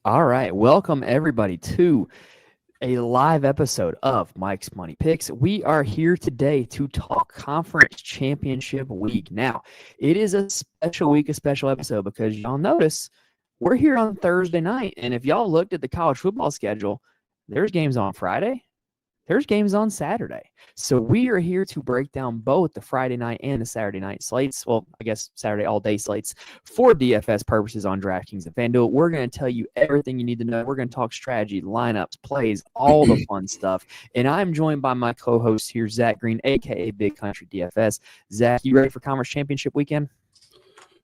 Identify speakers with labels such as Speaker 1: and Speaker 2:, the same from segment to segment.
Speaker 1: All right. Welcome, everybody, to a live episode of Mike's Money Picks. We are here today to talk conference championship week. Now, it is a special week, a special episode, because y'all notice we're here on Thursday night. And if y'all looked at the college football schedule, there's games on Friday, there's games on Saturday. So we are here to break down both the Friday night and the Saturday night slates. Well, I guess Saturday all-day slates for DFS purposes on DraftKings and FanDuel. We're going to tell you everything you need to know. We're going to talk strategy, lineups, plays, all the fun stuff. And I'm joined by my co-host here, Zac Green, a.k.a. Big Country DFS. Zac, you ready for Conference Championship weekend?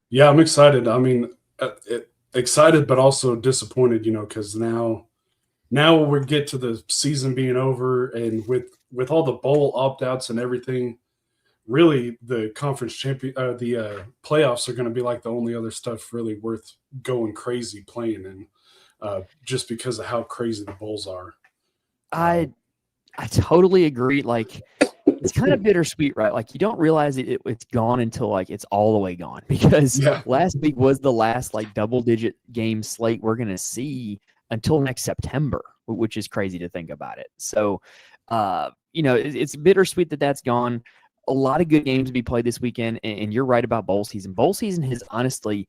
Speaker 2: Yeah, I'm excited. I mean, excited, but also disappointed, because now we get to the season being over, and with all the bowl opt-outs and everything, really the playoffs are going to be like the only other stuff really worth going crazy playing in, just because of how crazy the bowls are.
Speaker 1: I totally agree. Like, it's kind of bittersweet, right? Like, you don't realize it's gone until like it's all the way gone, because last week was the last like double-digit game slate we're going to see until next September, which is crazy to think about it. So, it's bittersweet that that's gone. A lot of good games to be played this weekend, and you're right about bowl season. Bowl season has honestly,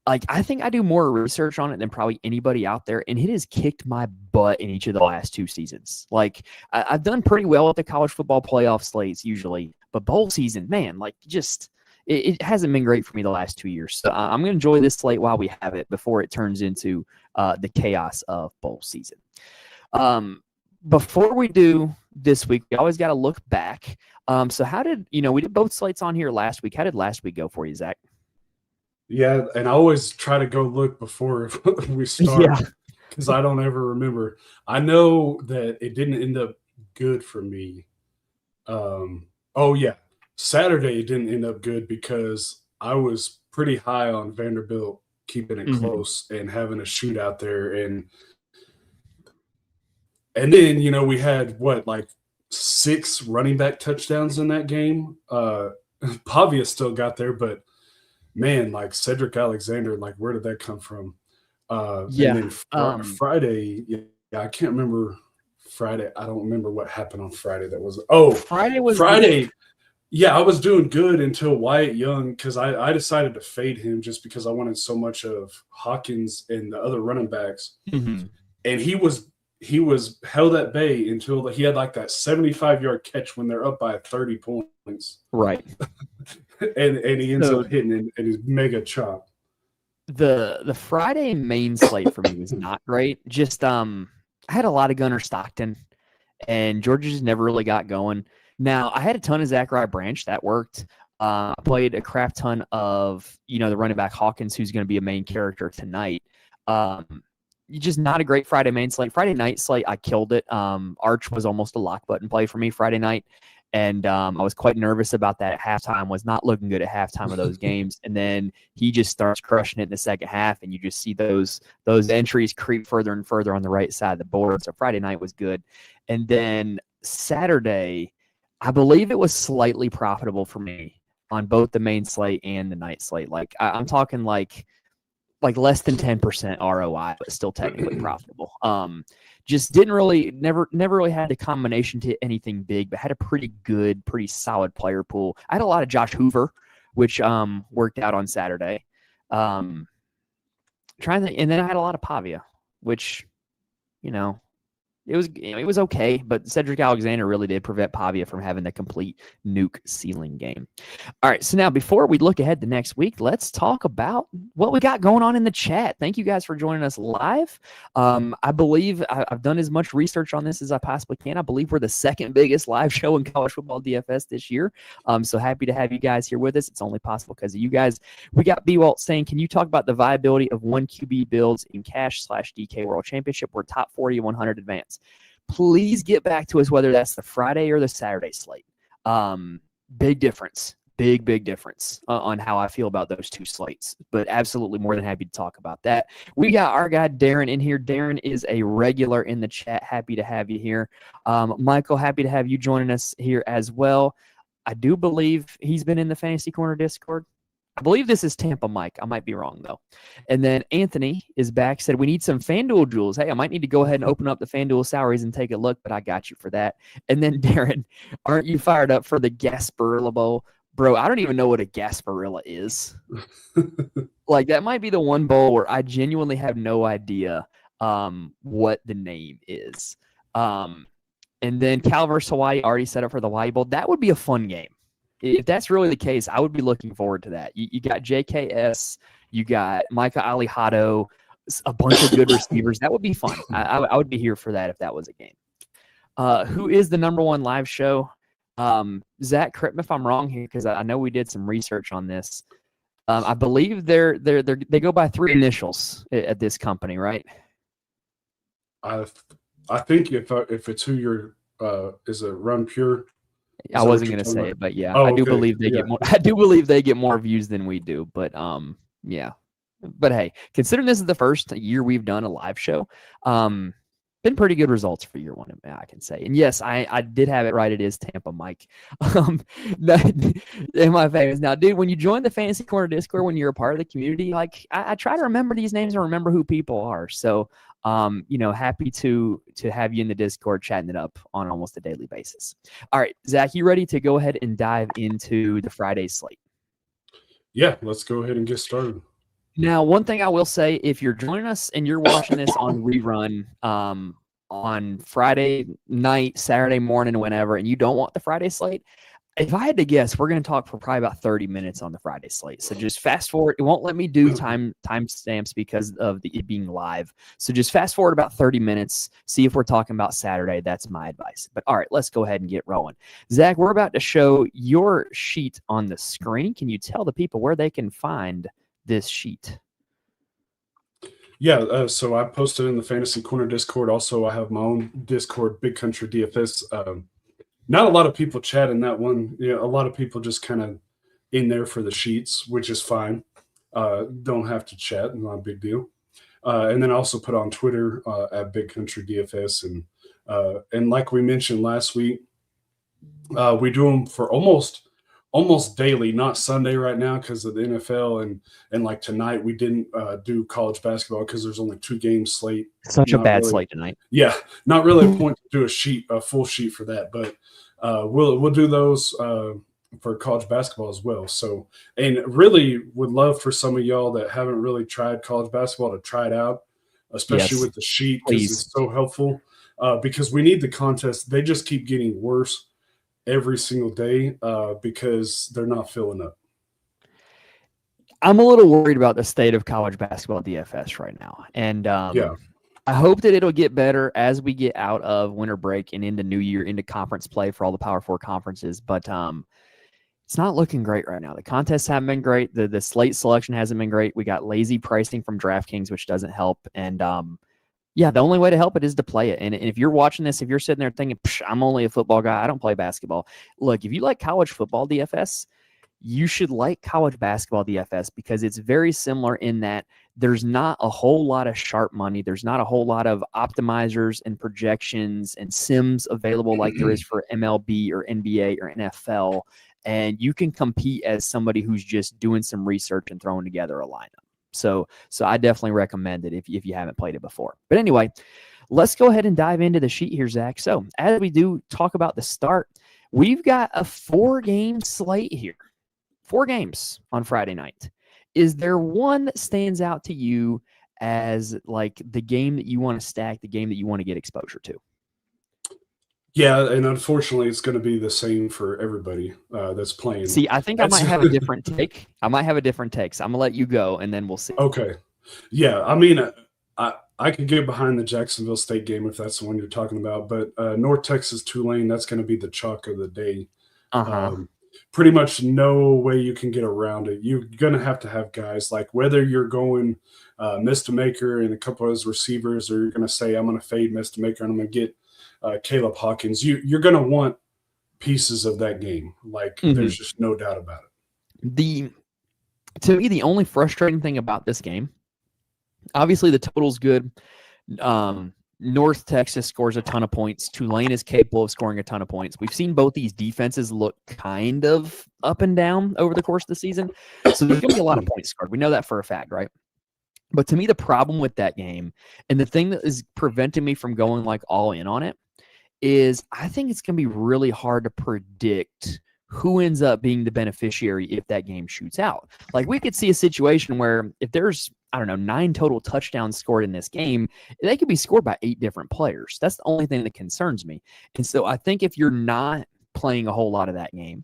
Speaker 1: like, I think I do more research on it than probably anybody out there, and it has kicked my butt in each of the last two seasons. Like, I've done pretty well at the college football playoff slates usually, but bowl season, man, like, just it hasn't been great for me the last 2 years. So I'm going to enjoy this slate while we have it before it turns into the chaos of bowl season. Before we do this week, we always got to look back. So how did, we did both slates on here last week. How did last week go for you, Zac?
Speaker 2: Yeah, and I always try to go look before we start, because I don't ever remember. I know that it didn't end up good for me. Saturday it didn't end up good because I was pretty high on Vanderbilt keeping it close and having a shootout there, and then we had like 6 running back touchdowns in that game. Pavia still got there, but man, like Cedric Alexander, like where did that come from? And then Friday, I can't remember Friday. I don't remember what happened on Friday. Friday. Yeah, I was doing good until Wyatt Young, because I decided to fade him just because I wanted so much of Hawkins and the other running backs. And he was held at bay until he had like that 75-yard catch when they're up by 30 points.
Speaker 1: Right.
Speaker 2: and he ends up hitting in his mega chop.
Speaker 1: The Friday main slate for me was not great. Just I had a lot of Gunnar Stockton, and Georgia just never really got going. Now, I had a ton of Zachariah Branch. That worked. I played a crap ton of, the running back Hawkins, who's going to be a main character tonight. Just not a great Friday main slate. Friday night slate, I killed it. Arch was almost a lock button play for me Friday night. And I was quite nervous about that at halftime. Was not looking good at halftime of those games. And then he just starts crushing it in the second half, and you just see those entries creep further and further on the right side of the board. So Friday night was good. And then Saturday, I believe it was slightly profitable for me on both the main slate and the night slate. Like I'm talking like less than 10% ROI, but still technically profitable. Just never really had the combination to anything big, but had a pretty solid player pool. I had a lot of Josh Hoover, which worked out on Saturday. And then I had a lot of Pavia, which, it was okay, but Cedric Alexander really did prevent Pavia from having the complete nuke ceiling game. All right, so now before we look ahead to next week, let's talk about what we got going on in the chat. Thank you guys for joining us live. I believe I've done as much research on this as I possibly can. I believe we're the second biggest live show in college football DFS this year. So happy to have you guys here with us. It's only possible because of you guys. We got B-Walt saying, can you talk about the viability of 1 QB builds in cash/DK World Championship or top 40 100 advance? Please get back to us whether that's the Friday or the Saturday slate. Big difference. Big difference on how I feel about those two slates, but absolutely more than happy to talk about that. We got our guy Darren in here. Darren is a regular in the chat. Happy to have you here. Michael, happy to have you joining us here as well. I do believe he's been in the Fantasy Corner Discord. I believe this is Tampa Mike. I might be wrong, though. And then Anthony is back, said, we need some FanDuel jewels. Hey, I might need to go ahead and open up the FanDuel salaries and take a look, but I got you for that. And then Darren, aren't you fired up for the Gasparilla Bowl? Bro, I don't even know what a Gasparilla is. Like, that might be the one bowl where I genuinely have no idea what the name is. And then Cal versus Hawaii already set up for the Hawaii Bowl. That would be a fun game. If that's really the case, I would be looking forward to that. You got JKS, you got Micah Alihado, a bunch of good receivers. That would be fun. I would be here for that if that was a game. Who is the number one live show? Zach, correct me if I'm wrong here, because I know we did some research on this. I believe they go by 3 initials at this company, right?
Speaker 2: I think if it's who you're is it Run Pure?
Speaker 1: I wasn't going to say it, but yeah,
Speaker 2: oh,
Speaker 1: I do
Speaker 2: okay.
Speaker 1: believe they get more. I do believe they get more views than we do, but yeah. But hey, considering this is the first year we've done a live show, been pretty good results for year one, I can say. And yes, I did have it right. It is Tampa Mike. Am I famous? Now, dude, when you join the Fantasy Corner Discord, when you're a part of the community, like I try to remember these names and remember who people are. So, happy to have you in the Discord chatting it up on almost a daily basis. All right, Zach, you ready to go ahead and dive into the Friday slate?
Speaker 2: Yeah, let's go ahead and get started.
Speaker 1: Now, one thing I will say, if you're joining us and you're watching this on rerun on Friday night, Saturday morning, whenever, and you don't want the Friday slate, if I had to guess, we're going to talk for probably about 30 minutes on the Friday slate. So just fast forward. It won't let me do time stamps because of it being live. So just fast forward about 30 minutes. See if we're talking about Saturday. That's my advice. But all right, let's go ahead and get rolling. Zach, we're about to show your sheet on the screen. Can you tell the people where they can find this sheet?
Speaker 2: Yeah, so I posted in the Fantasy Corner Discord. Also, I have my own Discord, Big Country DFS. Not a lot of people chat in that one. A lot of people just kind of in there for the sheets, which is fine. Don't have to chat, not a big deal. And then I also put on Twitter at Big Country DFS, and like we mentioned last week, we do them for almost daily, not Sunday right now because of the NFL, and like tonight we didn't do college basketball because there's only 2 games slate.
Speaker 1: Such a bad slate tonight.
Speaker 2: Yeah, not really a point to do a full sheet for that, but we'll do those for college basketball as well. So, and really would love for some of y'all that haven't really tried college basketball to try it out, especially with the sheet, because it's so helpful. Because we need the contest. They just keep getting worse every single day because they're not filling up.
Speaker 1: I'm a little worried about the state of college basketball DFS right now. And I hope that it'll get better as we get out of winter break and into New Year, into conference play for all the Power 4 conferences. But it's not looking great right now. The contests haven't been great. The slate selection hasn't been great. We got lazy pricing from DraftKings, which doesn't help. And yeah, the only way to help it is to play it. And if you're watching this, if you're sitting there thinking, I'm only a football guy, I don't play basketball. Look, if you like college football DFS, you should like college basketball DFS because it's very similar in that there's not a whole lot of sharp money. There's not a whole lot of optimizers and projections and sims available like there is for MLB or NBA or NFL. And you can compete as somebody who's just doing some research and throwing together a lineup. So I definitely recommend it if you haven't played it before. But anyway, let's go ahead and dive into the sheet here, Zach. So as we do talk about the start, we've got a 4-game slate here. 4 games on Friday night. Is there one that stands out to you as like the game that you want to stack, the game that you want to get exposure to?
Speaker 2: Yeah, and unfortunately, it's going to be the same for everybody that's playing.
Speaker 1: See, I think I might have a different take. So I'm going to let you go, and then we'll see.
Speaker 2: Okay. Yeah, I mean, I could get behind the Jacksonville State game if that's the one you're talking about, but North Texas Tulane, that's going to be the chalk of the day. Pretty much no way you can get around it. You're going to have guys like whether you're going Mr. Maker and a couple of those receivers, or you're going to say, I'm going to fade Mr. Maker and I'm going to get Caleb Hawkins. You're going to want pieces of that game. Like there's just no doubt about it.
Speaker 1: To me, the only frustrating thing about this game, obviously the total's good. North Texas scores a ton of points. Tulane is capable of scoring a ton of points. We've seen both these defenses look kind of up and down over the course of the season. So there's going to be a lot of points scored. We know that for a fact, right? But to me, the problem with that game and the thing that is preventing me from going like all in on it is I think it's going to be really hard to predict who ends up being the beneficiary if that game shoots out. Like we could see a situation where if there's, I don't know, 9 total touchdowns scored in this game, they could be scored by 8 different players. That's the only thing that concerns me. And so I think if you're not playing a whole lot of that game,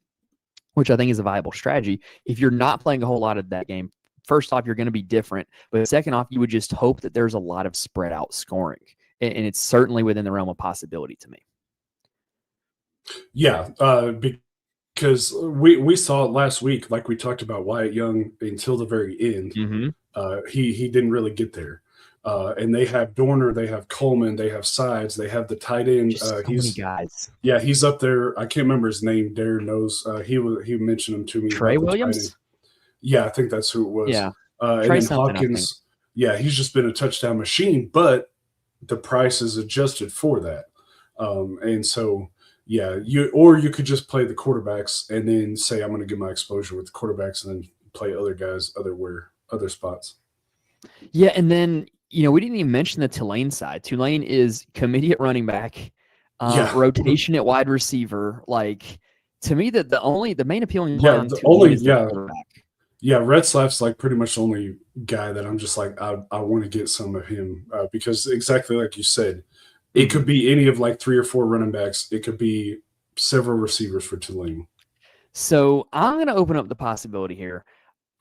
Speaker 1: which I think is a viable strategy, if you're not playing a whole lot of that game, first off, you're going to be different. But second off, you would just hope that there's a lot of spread out scoring. And it's certainly within the realm of possibility to me.
Speaker 2: Yeah, because we saw it last week, like we talked about Wyatt Young until the very end.
Speaker 1: Mm-hmm.
Speaker 2: He didn't really get there. And they have Dorner, they have Coleman, they have Sides, they have the tight end.
Speaker 1: Many guys.
Speaker 2: Yeah, he's up there. I can't remember his name. Darren knows. He mentioned him to me.
Speaker 1: Trey Williams?
Speaker 2: Yeah, I think that's who it was.
Speaker 1: Yeah.
Speaker 2: And then Hawkins, yeah, he's just been a touchdown machine, but the price is adjusted for that. And so, yeah, you could just play the quarterbacks and then say, I'm going to get my exposure with the quarterbacks and then play other guys other spots.
Speaker 1: Yeah, and then, we didn't even mention the Tulane side. Tulane is committee at running back, rotation at wide receiver. Like, to me, the main appealing play on Tulane is the quarterback.
Speaker 2: Yeah, Retzlaff's like pretty much the only guy that I'm just like, I want to get some of him because exactly like you said, it could be any of like 3 or 4 running backs. It could be several receivers for Tulane.
Speaker 1: So I'm going to open up the possibility here.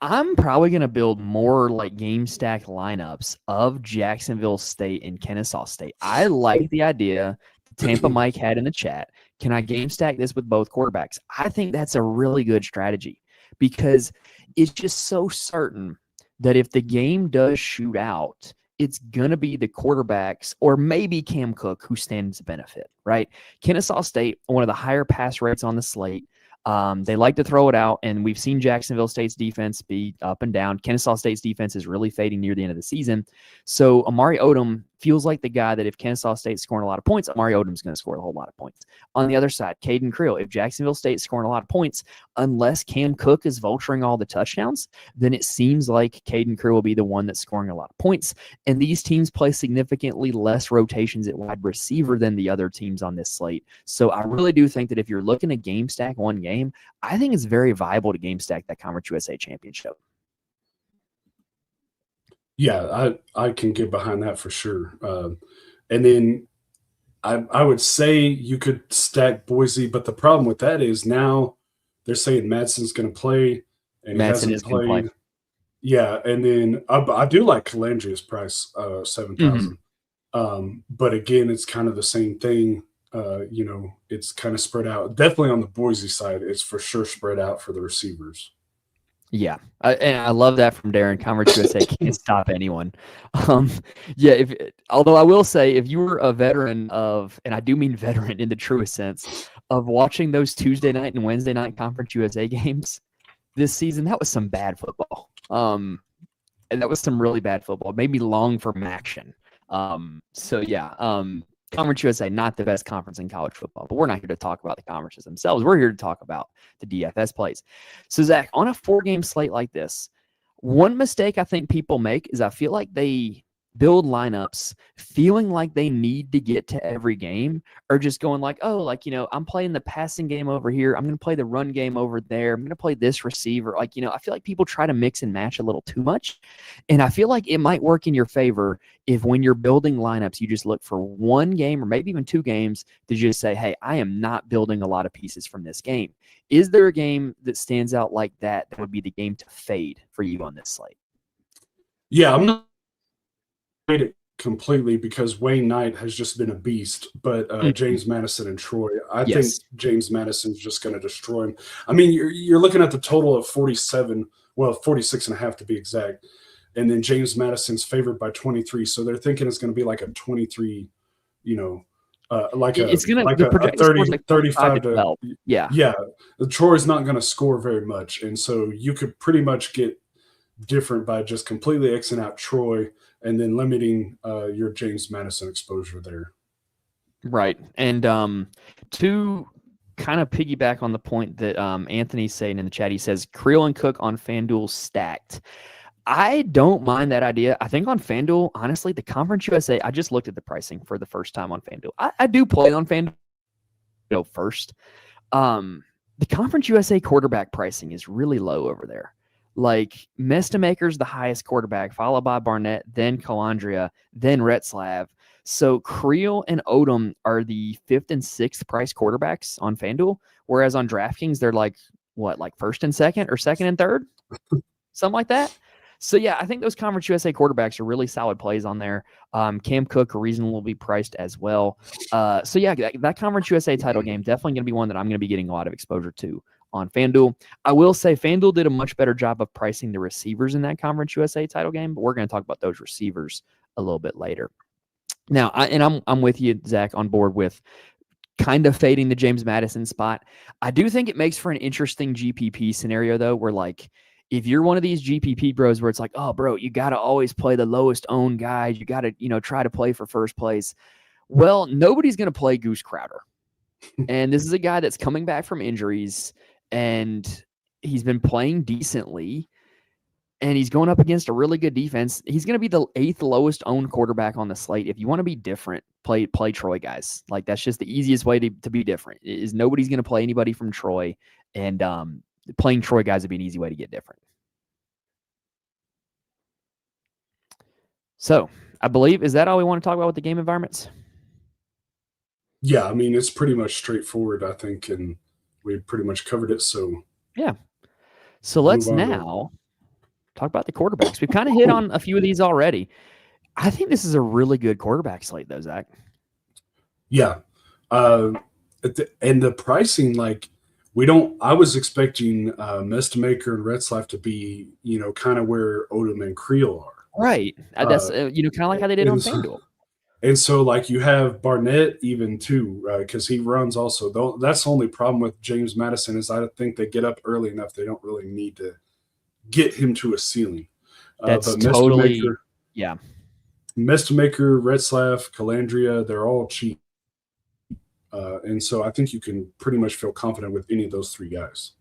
Speaker 1: I'm probably going to build more like game stack lineups of Jacksonville State and Kennesaw State. I like the idea Tampa Mike had in the chat. Can I game stack this with both quarterbacks? I think that's a really good strategy because it's just so certain that if the game does shoot out, it's going to be the quarterbacks or maybe Cam Cook who stands to benefit, right? Kennesaw State, one of the higher pass rates on the slate. They like to throw it out, and we've seen Jacksonville State's defense be up and down. Kennesaw State's defense is really fading near the end of the season. So Amari Odom feels like the guy that if Kennesaw State's scoring a lot of points, Amari Odom's going to score a whole lot of points. On the other side, Caden Creel, if Jacksonville State's scoring a lot of points, unless Cam Cook is vulturing all the touchdowns, then it seems like Caden Creel will be the one that's scoring a lot of points. And these teams play significantly less rotations at wide receiver than the other teams on this slate. So I really do think that if you're looking to game stack one game, I think it's very viable to game stack that Conference USA championship.
Speaker 2: Yeah, I can get behind that for sure. And then I would say you could stack Boise, but the problem with that is now they're saying Madsen's going to play, and
Speaker 1: Madsen
Speaker 2: he hasn't played. Yeah, and then I do like Calandria's price, 7,000. But again, it's kind of the same thing. It's kind of spread out. Definitely on the Boise side, it's for sure spread out for the receivers.
Speaker 1: Yeah, and I love that from Darren. Conference USA can't stop anyone. Although I will say, if you were a veteran of, and I do mean veteran in the truest sense, of watching those Tuesday night and Wednesday night Conference USA games this season, that was some bad football. And that was some really bad football. It made me long for action. Conference USA, not the best conference in college football, but we're not here to talk about the conferences themselves. We're here to talk about the DFS plays. So, Zach, on a 4-game slate like this, one mistake I think people make is I feel like they build lineups feeling like they need to get to every game, or just going like, I'm playing the passing game over here. I'm going to play the run game over there. I'm going to play this receiver. I feel like people try to mix and match a little too much. And I feel like it might work in your favor if when you're building lineups, you just look for one game or maybe even 2 games to just say, hey, I am not building a lot of pieces from this game. Is there a game that stands out like that would be the game to fade for you on this slate?
Speaker 2: Yeah, I'm not it completely because Wayne Knight has just been a beast, but James Madison and Troy, I think James Madison's just going to destroy him. I mean, you're looking at the total of 47, 46.5 to be exact, and then James Madison's favored by 23, so they're thinking it's going to be like a 23, it's going to be a 30, 35 to 12. Yeah. Troy's not going to score very much, and so you could pretty much get different by just completely Xing out Troy and then limiting your James Madison exposure there.
Speaker 1: Right. And to kind of piggyback on the point that Anthony's saying in the chat, he says Creel and Cook on FanDuel stacked. I don't mind that idea. I think on FanDuel, honestly, the Conference USA, I just looked at the pricing for the first time on FanDuel. I do play on FanDuel first. The Conference USA quarterback pricing is really low over there. Like Mestamaker's the highest quarterback, followed by Barnett, then Calandria, then Retzlaff. So Creel and Odom are the 5th and 6th price quarterbacks on FanDuel, whereas on DraftKings, they're like, what, like 1st and 2nd or 2nd and 3rd? Something like that. So, yeah, I think those Conference USA quarterbacks are really solid plays on there. Cam Cook, reasonably priced as well. So, yeah, that Conference USA title game definitely going to be one that I'm going to be getting a lot of exposure to on FanDuel. I will say FanDuel did a much better job of pricing the receivers in that Conference USA title game, but we're going to talk about those receivers a little bit later. Now, I'm with you, Zach, on board with kind of fading the James Madison spot. I do think it makes for an interesting GPP scenario, though, where like if you're one of these GPP bros where it's like, oh, bro, you got to always play the lowest owned guys. You got to, try to play for first place. Well, nobody's going to play Goose Crowder. And this is a guy that's coming back from injuries, and he's been playing decently, and he's going up against a really good defense. He's going to be the 8th lowest owned quarterback on the slate. If you want to be different, play Troy guys. Like that's just the easiest way to be different. Is nobody's going to play anybody from Troy, and playing Troy guys would be an easy way to get different. So I believe, is that all we want to talk about with the game environments?
Speaker 2: Yeah, I mean, it's pretty much straightforward, I think, and we pretty much covered it. So
Speaker 1: yeah. So let's now talk about the quarterbacks. We've kind of hit on a few of these already. I think this is a really good quarterback slate, though, Zach.
Speaker 2: Yeah. And the pricing, like, I was expecting Mestamaker and Retzlaff to be, kind of where Odom and Creel are.
Speaker 1: Right. That's, kind of like how they did on FanDuel.
Speaker 2: And so, like, you have Barnett even too, because he runs also. That's the only problem with James Madison is I think they get up early enough. They don't really need to get him to a ceiling.
Speaker 1: That's but totally, yeah.
Speaker 2: Mestamaker, Retzlaff, Calandria, they're all cheap. And so I think you can pretty much feel confident with any of those three guys.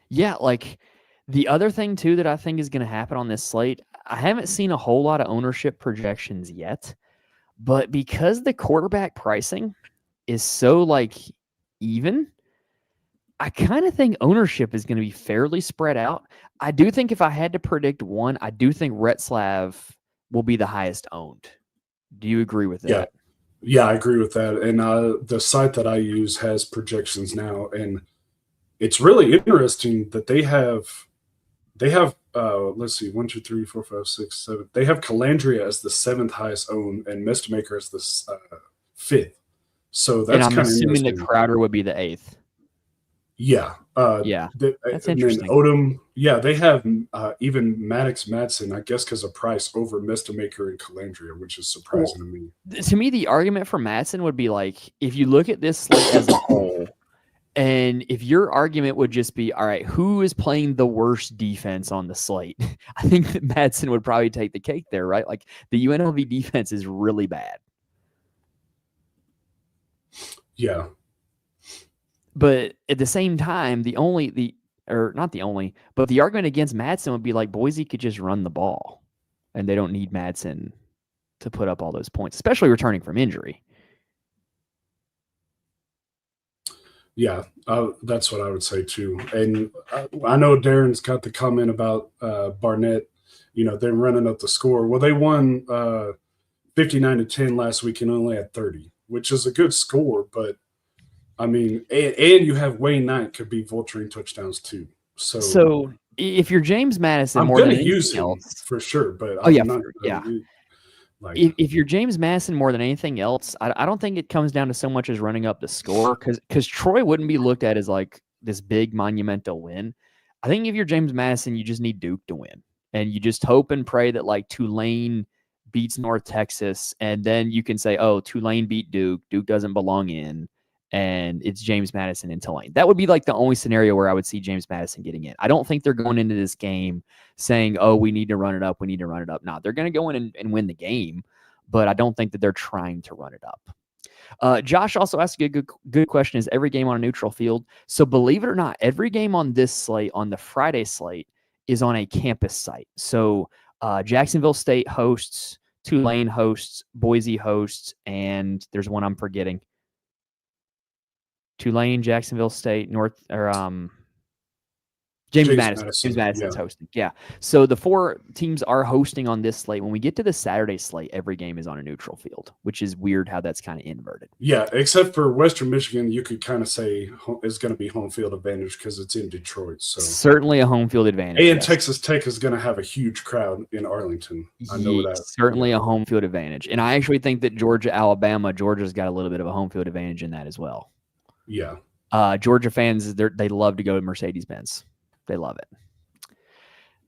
Speaker 1: Yeah, like the other thing, too, that I think is going to happen on this slate, I haven't seen a whole lot of ownership projections yet, but because the quarterback pricing is so, like, even, I kind of think ownership is going to be fairly spread out. I do think if I had to predict one, I do think Retzlaff will be the highest owned. Do you agree with that?
Speaker 2: Yeah, I agree with that. And the site that I use has projections now, and it's really interesting that they have let's see, 1, 2, 3, 4, 5, 6, 7. They have Calandria as the 7th highest owned and Mestamaker as the 5th. So that's kind of interesting.
Speaker 1: I'm assuming that Crowder would be the 8th.
Speaker 2: Yeah.
Speaker 1: That's interesting.
Speaker 2: And Odom, they have even Maddox Madsen, I guess, because of price over Mestamaker and Calandria, which is surprising to me.
Speaker 1: To me, the argument for Madsen would be like, if you look at this slate as a whole, and if your argument would just be, all right, who is playing the worst defense on the slate? I think that Madsen would probably take the cake there, right? Like the UNLV defense is really bad.
Speaker 2: Yeah.
Speaker 1: But at the same time, the argument against Madsen would be like Boise could just run the ball, and they don't need Madsen to put up all those points, especially returning from injury.
Speaker 2: Yeah, that's what I would say too. And I know Darren's got the comment about Barnett, they're running up the score. Well, they won 59-10 last week and only had 30, which is a good score, but I mean, and you have Wayne Knight could be vulturing touchdowns too. So
Speaker 1: if you're James Madison,
Speaker 2: I'm
Speaker 1: more than
Speaker 2: going to use him
Speaker 1: else,
Speaker 2: for sure. But
Speaker 1: if you're James Madison more than anything else, I don't think it comes down to so much as running up the score because Troy wouldn't be looked at as like this big monumental win. I think if you're James Madison, you just need Duke to win, and you just hope and pray that like Tulane beats North Texas, and then you can say, oh, Tulane beat Duke. Duke doesn't belong in. and it's James Madison and Tulane. That would be like the only scenario where I would see James Madison getting in. I don't think they're going into this game saying, oh, we need to run it up. We need to run it up. No, they're going to go in and win the game, but I don't think that they're trying to run it up. Josh also asked a good question. Is every game on a neutral field? So believe it or not, every game on this slate, on the Friday slate, is on a campus site. So Jacksonville State hosts, Tulane hosts, Boise hosts, and there's one I'm forgetting. Tulane, Jacksonville State, James Madison. James Madison's hosting. Yeah. So the 4 teams are hosting on this slate. When we get to the Saturday slate, every game is on a neutral field, which is weird how that's kind of inverted.
Speaker 2: Yeah, except for Western Michigan, you could kind of say it's going to be home field advantage because it's in Detroit. So
Speaker 1: certainly a home field advantage.
Speaker 2: And yes. Texas Tech is going to have a huge crowd in Arlington. I know that.
Speaker 1: Certainly a home field advantage. And I actually think that Georgia's got a little bit of a home field advantage in that as well.
Speaker 2: Yeah.
Speaker 1: Georgia fans, they love to go to Mercedes-Benz. They love it.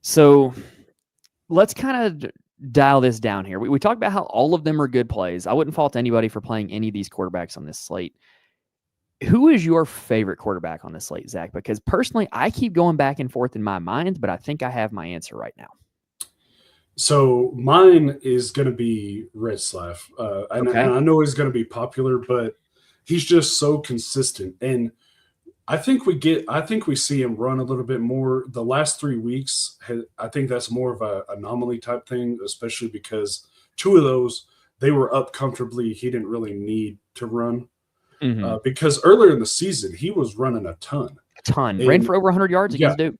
Speaker 1: So let's kind of dial this down here. We talked about how all of them are good plays. I wouldn't fault anybody for playing any of these quarterbacks on this slate. Who is your favorite quarterback on this slate, Zach? Because personally, I keep going back and forth in my mind, but I think I have my answer right now.
Speaker 2: So mine is going to be Retzlaff. And I know he's going to be popular, but he's just so consistent. And I think we see him run a little bit more. The last 3 weeks, I think that's more of an anomaly type thing, especially because 2 of those, they were up comfortably. He didn't really need to run because earlier in the season, he was running a ton.
Speaker 1: Ran for over 100 yards against Duke.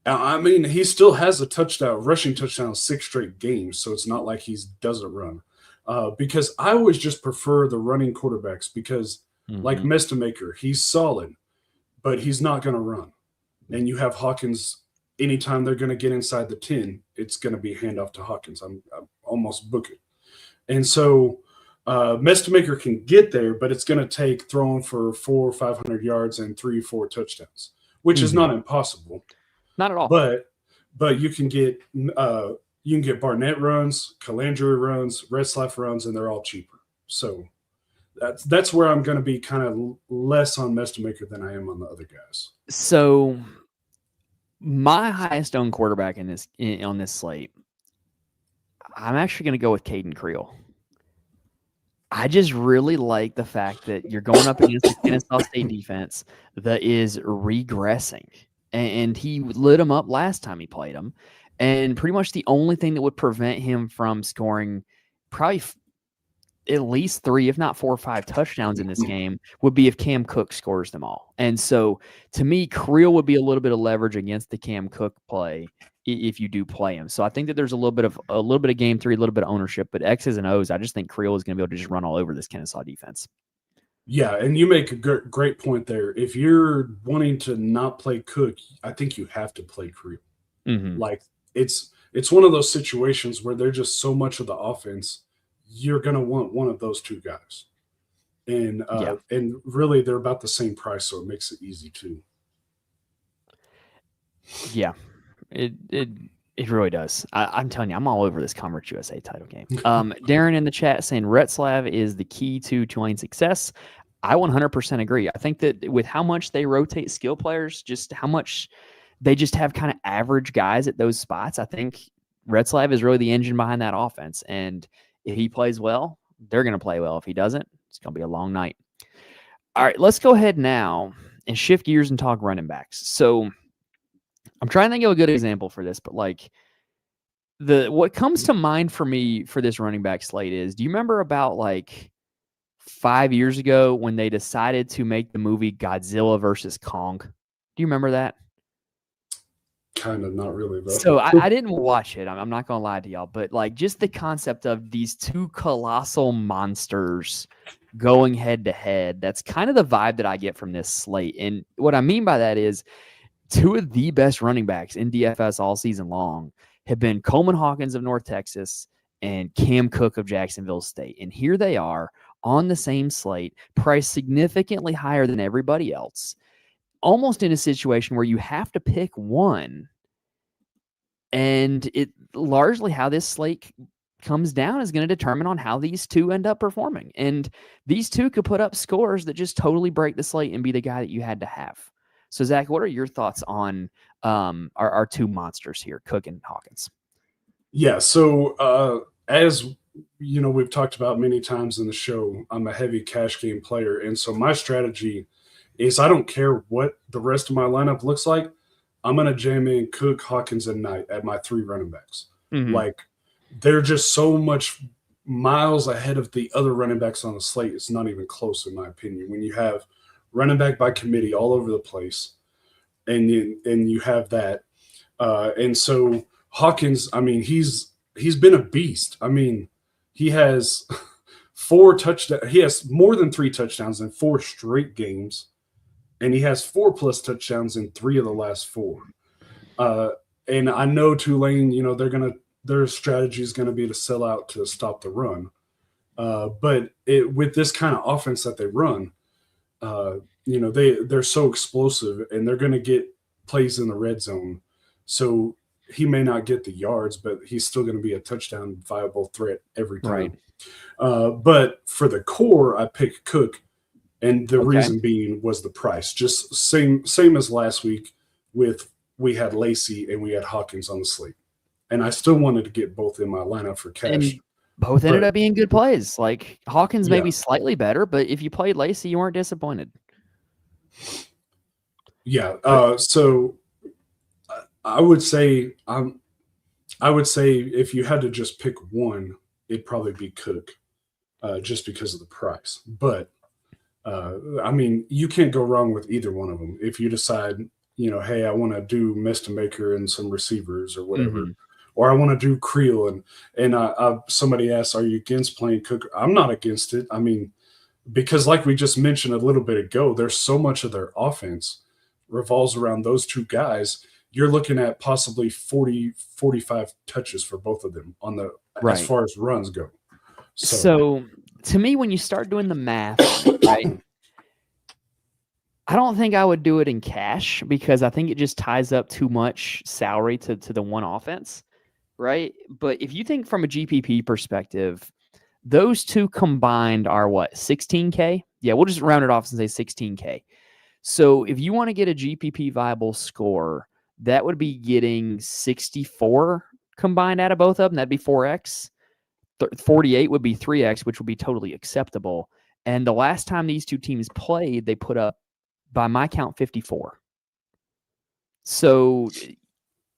Speaker 2: I mean, he still has a rushing touchdown 6 straight games, so it's not like he doesn't run. Because I always just prefer the running quarterbacks because, like Mestamaker, he's solid. But he's not going to run. And you have Hawkins, anytime they're going to get inside the 10, it's going to be handoff to Hawkins. I'm almost booking. And so Mestamaker can get there, but it's going to take throwing for 400 or 500 yards and 3-4 touchdowns, which is not impossible.
Speaker 1: Not at all.
Speaker 2: But you can get Barnett runs, Calandra runs, Retzlaff runs, and they're all cheaper. So that's where I'm going to be kind of less on Mestamaker than I am on the other guys.
Speaker 1: So my highest owned quarterback on this slate, I'm actually going to go with Caden Creel. I just really like the fact that you're going up against the Kennesaw State defense that is regressing. And he lit him up last time he played him. And pretty much the only thing that would prevent him from scoring probably at least 3, if not 4 or 5 touchdowns in this game would be if Cam Cook scores them all. And so to me, Creel would be a little bit of leverage against the Cam Cook play if you do play him. So I think that there's a little bit of game 3, a little bit of ownership, but X's and O's, I just think Creel is going to be able to just run all over this Kennesaw defense.
Speaker 2: Yeah, and you make a great point there. If you're wanting to not play Cook, I think you have to play Creel. Like it's one of those situations where they're just so much of the offense. You're going to want one of those 2 guys. And really they're about the same price, so it makes it easy too. Yeah,
Speaker 1: it really does. I'm telling you, I'm all over this Conference USA title game. Darren in the chat saying Retzlaff is the key to Tulane's success. I 100% agree. I think that with how much they rotate skill players, just how much they just have kind of average guys at those spots, I think Retzlaff is really the engine behind that offense. And if he plays well, they're going to play well. If he doesn't, it's going to be a long night. All right, let's go ahead now and shift gears and talk running backs. So I'm trying to think of a good example for this, but like what comes to mind for me for this running back slate is, do you remember about like 5 years ago when they decided to make the movie Godzilla versus Kong? Do you remember that?
Speaker 2: Kind of, not really though.
Speaker 1: So I didn't watch it. I'm not going to lie to y'all, but like just the concept of these 2 colossal monsters going head to head, that's kind of the vibe that I get from this slate. And what I mean by that is 2 of the best running backs in DFS all season long have been Coleman Hawkins of North Texas and Cam Cook of Jacksonville State. And here they are on the same slate, priced significantly higher than everybody else, almost in a situation where you have to pick one. And it largely how this slate comes down is going to determine on how these two end up performing. And these two could put up scores that just totally break the slate and be the guy that you had to have. So, Zach, what are your thoughts on our two monsters here, Cook and Hawkins?
Speaker 2: Yeah, so as you know, we've talked about many times in the show, I'm a heavy cash game player. And so my strategy is I don't care what the rest of my lineup looks like. I'm going to jam in Cook, Hawkins, and Knight at my 3 running backs.
Speaker 1: Mm-hmm.
Speaker 2: Like, they're just so much miles ahead of the other running backs on the slate. It's not even close, in my opinion. When you have running back by committee all over the place, and you have that. And so Hawkins, I mean, he's been a beast. I mean, he has 4 touchdowns. He has more than 3 touchdowns in 4 straight games. And he has 4+ touchdowns in 3 of the last 4. And I know Tulane, you know, their strategy is going to be to sell out to stop the run. But with this kind of offense that they run, you know, they're so explosive and they're going to get plays in the red zone. So he may not get the yards, but he's still going to be a touchdown viable threat every time.
Speaker 1: Right.
Speaker 2: But for the core, I picked Cook. And the reason being was the price. Just same as last week we had Lacey and we had Hawkins on the slate. And I still wanted to get both in my lineup for cash.
Speaker 1: And both ended up being good plays. Like Hawkins may be slightly better, but if you played Lacey, you weren't disappointed.
Speaker 2: Yeah. So I would say if you had to just pick one, it'd probably be Cook, just because of the price. But I mean, you can't go wrong with either one of them. If you decide, you know, hey, I want to do Maker and some receivers or whatever, or I want to do Creel and somebody asks, are you against playing Cook? I'm not against it. I mean, because like we just mentioned a little bit ago, there's so much of their offense revolves around those two guys. You're looking at possibly 40, 45 touches for both of them on the as far as runs go.
Speaker 1: So to me, when you start doing the math, right, I don't think I would do it in cash because I think it just ties up too much salary to the one offense, right? But if you think from a GPP perspective, those two combined are what, 16K? Yeah, we'll just round it off and say 16K. So if you want to get a GPP viable score, that would be getting 64 combined out of both of them. That'd be 4x. 48 would be 3x, which would be totally acceptable. And the last time these two teams played, they put up, by my count, 54. So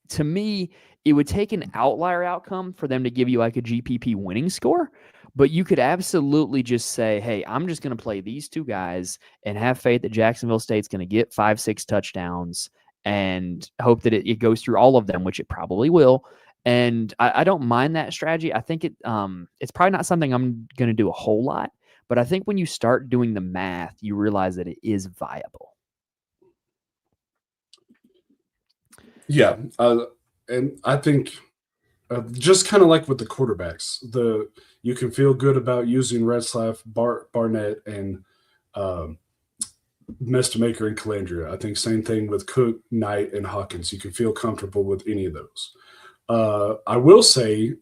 Speaker 1: to me, it would take an outlier outcome for them to give you like a GPP winning score. But you could absolutely just say, hey, I'm just going to play these two guys and have faith that Jacksonville State's going to get 5-6 touchdowns and hope that it goes through all of them, which it probably will. And I don't mind that strategy. I think it's probably not something I'm going to do a whole lot. But I think when you start doing the math, you realize that it is viable.
Speaker 2: Yeah. And I think just kind of like with the quarterbacks, you can feel good about using Retzlaff, Barnett, and Maker and Calandria. I think same thing with Cook, Knight, and Hawkins. You can feel comfortable with any of those. I will say,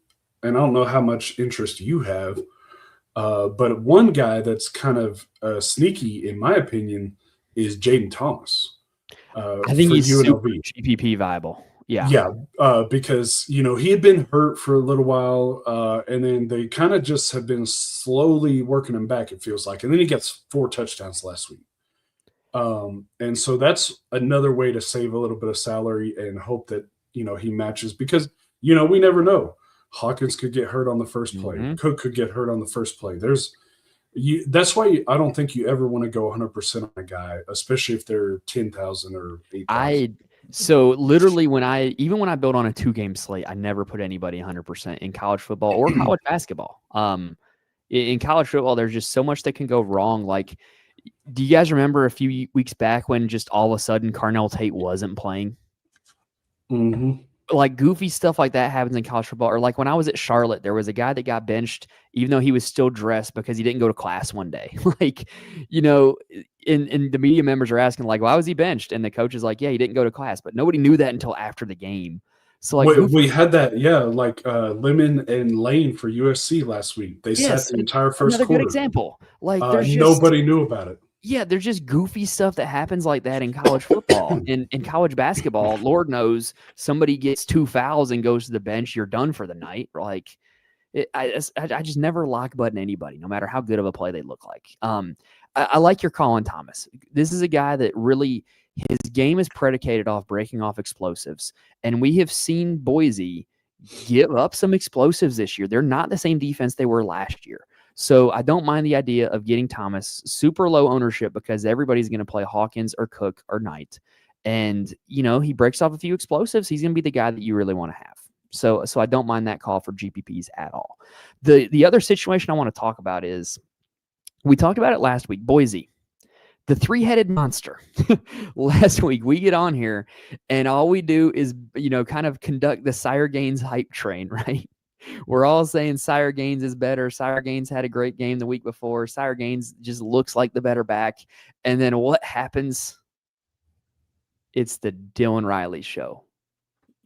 Speaker 2: and I don't know how much interest you have, but one guy that's kind of sneaky, in my opinion, is Jaden Thomas.
Speaker 1: I think he's super GPP viable. Yeah,
Speaker 2: because he had been hurt for a little while, and then they kind of just have been slowly working him back. It feels like, and then he gets 4 touchdowns last week, and so that's another way to save a little bit of salary and hope that he matches, because we never know. Hawkins could get hurt on the first play.
Speaker 1: Mm-hmm.
Speaker 2: Cook could get hurt on the first play. That's why I don't think you ever want to go 100% on a guy, especially if they're 10,000 or 8,000.
Speaker 1: So literally when I build on a 2-game slate, I never put anybody 100% in college football or college basketball. In college football, there's just so much that can go wrong. Like, do you guys remember a few weeks back when just all of a sudden Carnell Tate wasn't playing?
Speaker 2: Mm-hmm.
Speaker 1: Like goofy stuff like that happens in college football. Or like when I was at Charlotte, there was a guy that got benched even though he was still dressed because he didn't go to class one day. Like, and the media members are asking like, why was he benched? And the coach is like, yeah, he didn't go to class, but nobody knew that until after the game. So like
Speaker 2: We had that, yeah, like Lemon and Lane for USC last week. They sat
Speaker 1: yes,
Speaker 2: the entire first
Speaker 1: another good
Speaker 2: quarter.
Speaker 1: example. Like there's just
Speaker 2: Nobody knew about it.
Speaker 1: yeah, there's just goofy stuff that happens like that in college football. In college basketball, Lord knows somebody gets 2 fouls and goes to the bench, you're done for the night. Like I just never lock button anybody, no matter how good of a play they look like. I like your Colin Thomas. This is a guy that really his game is predicated off breaking off explosives, and we have seen Boise give up some explosives this year. They're not the same defense they were last year. So I don't mind the idea of getting Thomas super low ownership because everybody's going to play Hawkins or Cook or Knight. And, he breaks off a few explosives. He's going to be the guy that you really want to have. So I don't mind that call for GPPs at all. The other situation I want to talk about is we talked about it last week, Boise, the 3-headed monster. Last week we get on here and all we do is, kind of conduct the Sire Gaines hype train, right? We're all saying Sire Gaines is better. Sire Gaines had a great game the week before. Sire Gaines just looks like the better back. And then what happens? It's the Dylan Riley show.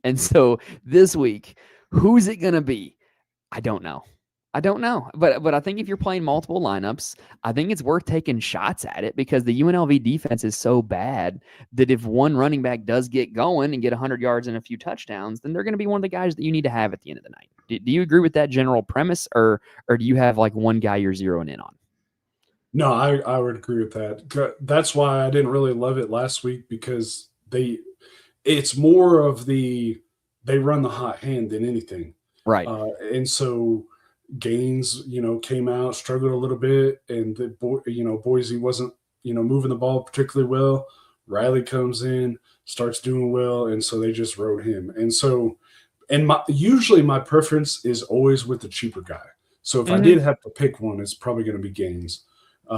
Speaker 1: And so this week, who's it going to be? I don't know. But I think if you're playing multiple lineups, I think it's worth taking shots at it because the UNLV defense is so bad that if one running back does get going and get 100 yards and a few touchdowns, then they're going to be one of the guys that you need to have at the end of the night. Do you agree with that general premise, or do you have like one guy you're zeroing in on?
Speaker 2: No, I would agree with that. That's why I didn't really love it last week because it's more of they run the hot hand than anything.
Speaker 1: Right.
Speaker 2: And so Gaines, came out, struggled a little bit, and Boise wasn't, moving the ball particularly well. Riley comes in, starts doing well, and so they just rode him. And so, usually my preference is always with the cheaper guy. So if I did have to pick one, it's probably going to be Gaines.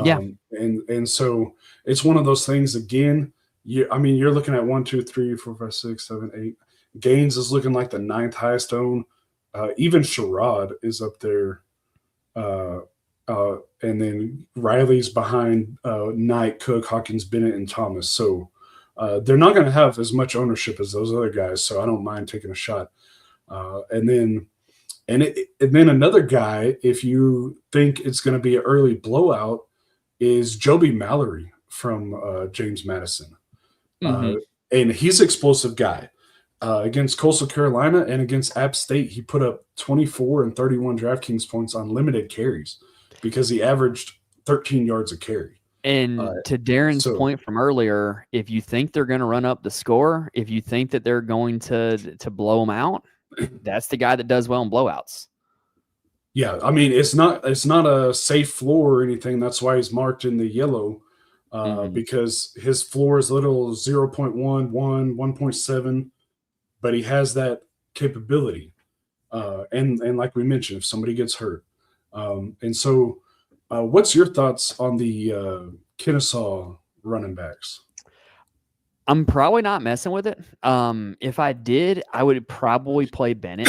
Speaker 1: Yeah.
Speaker 2: And so it's one of those things again. You're looking at 1, 2, 3, 4, 5, 6, 7, 8. Gaines is looking like the 9th highest owned. Even Sherrod is up there. And then Riley's behind Knight, Cook, Hawkins, Bennett, and Thomas. So they're not going to have as much ownership as those other guys. So I don't mind taking a shot. And then another guy, if you think it's going to be an early blowout, is Joby Mallory from James Madison. And he's an explosive guy. Against Coastal Carolina and against App State, he put up 24 and 31 DraftKings points on limited carries because he averaged 13 yards a carry.
Speaker 1: And to Darren's point from earlier, if you think they're going to run up the score, if you think that they're going to blow them out, that's the guy that does well in blowouts.
Speaker 2: Yeah, it's not a safe floor or anything. That's why he's marked in the yellow because his floor is little 0.1, 1.7. But he has that capability. And like we mentioned, if somebody gets hurt. And so what's your thoughts on the Kennesaw running backs?
Speaker 1: I'm probably not messing with it. If I did, I would probably play Bennett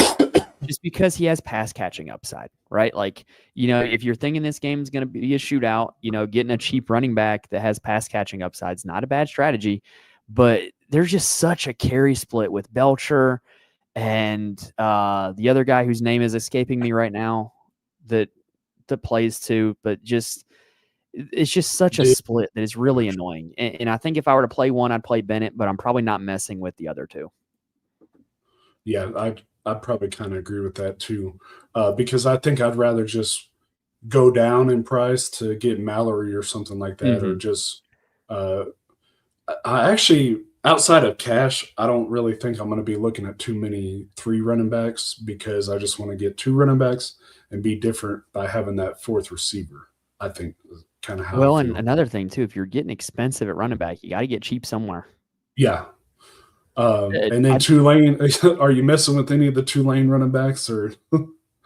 Speaker 1: just because he has pass catching upside, right? Like, if you're thinking this game is going to be a shootout, getting a cheap running back that has pass catching upside is not a bad strategy. But there's just such a carry split with Belcher and the other guy whose name is escaping me right now that plays too. But it's just such a split that it's really annoying. And I think if I were to play one, I'd play Bennett, but I'm probably not messing with the other two.
Speaker 2: Yeah, I'd probably kind of agree with that too, because I think I'd rather just go down in price to get Mallory or something like that, or just I actually, outside of cash, I don't really think I'm going to be looking at too many 3 running backs because I just want to get 2 running backs and be different by having that 4th receiver. I think kind of how.
Speaker 1: Well, and another thing too, if you're getting expensive at running back, you got to get cheap somewhere.
Speaker 2: Yeah. And then Tulane, are you messing with any of the Tulane running backs or?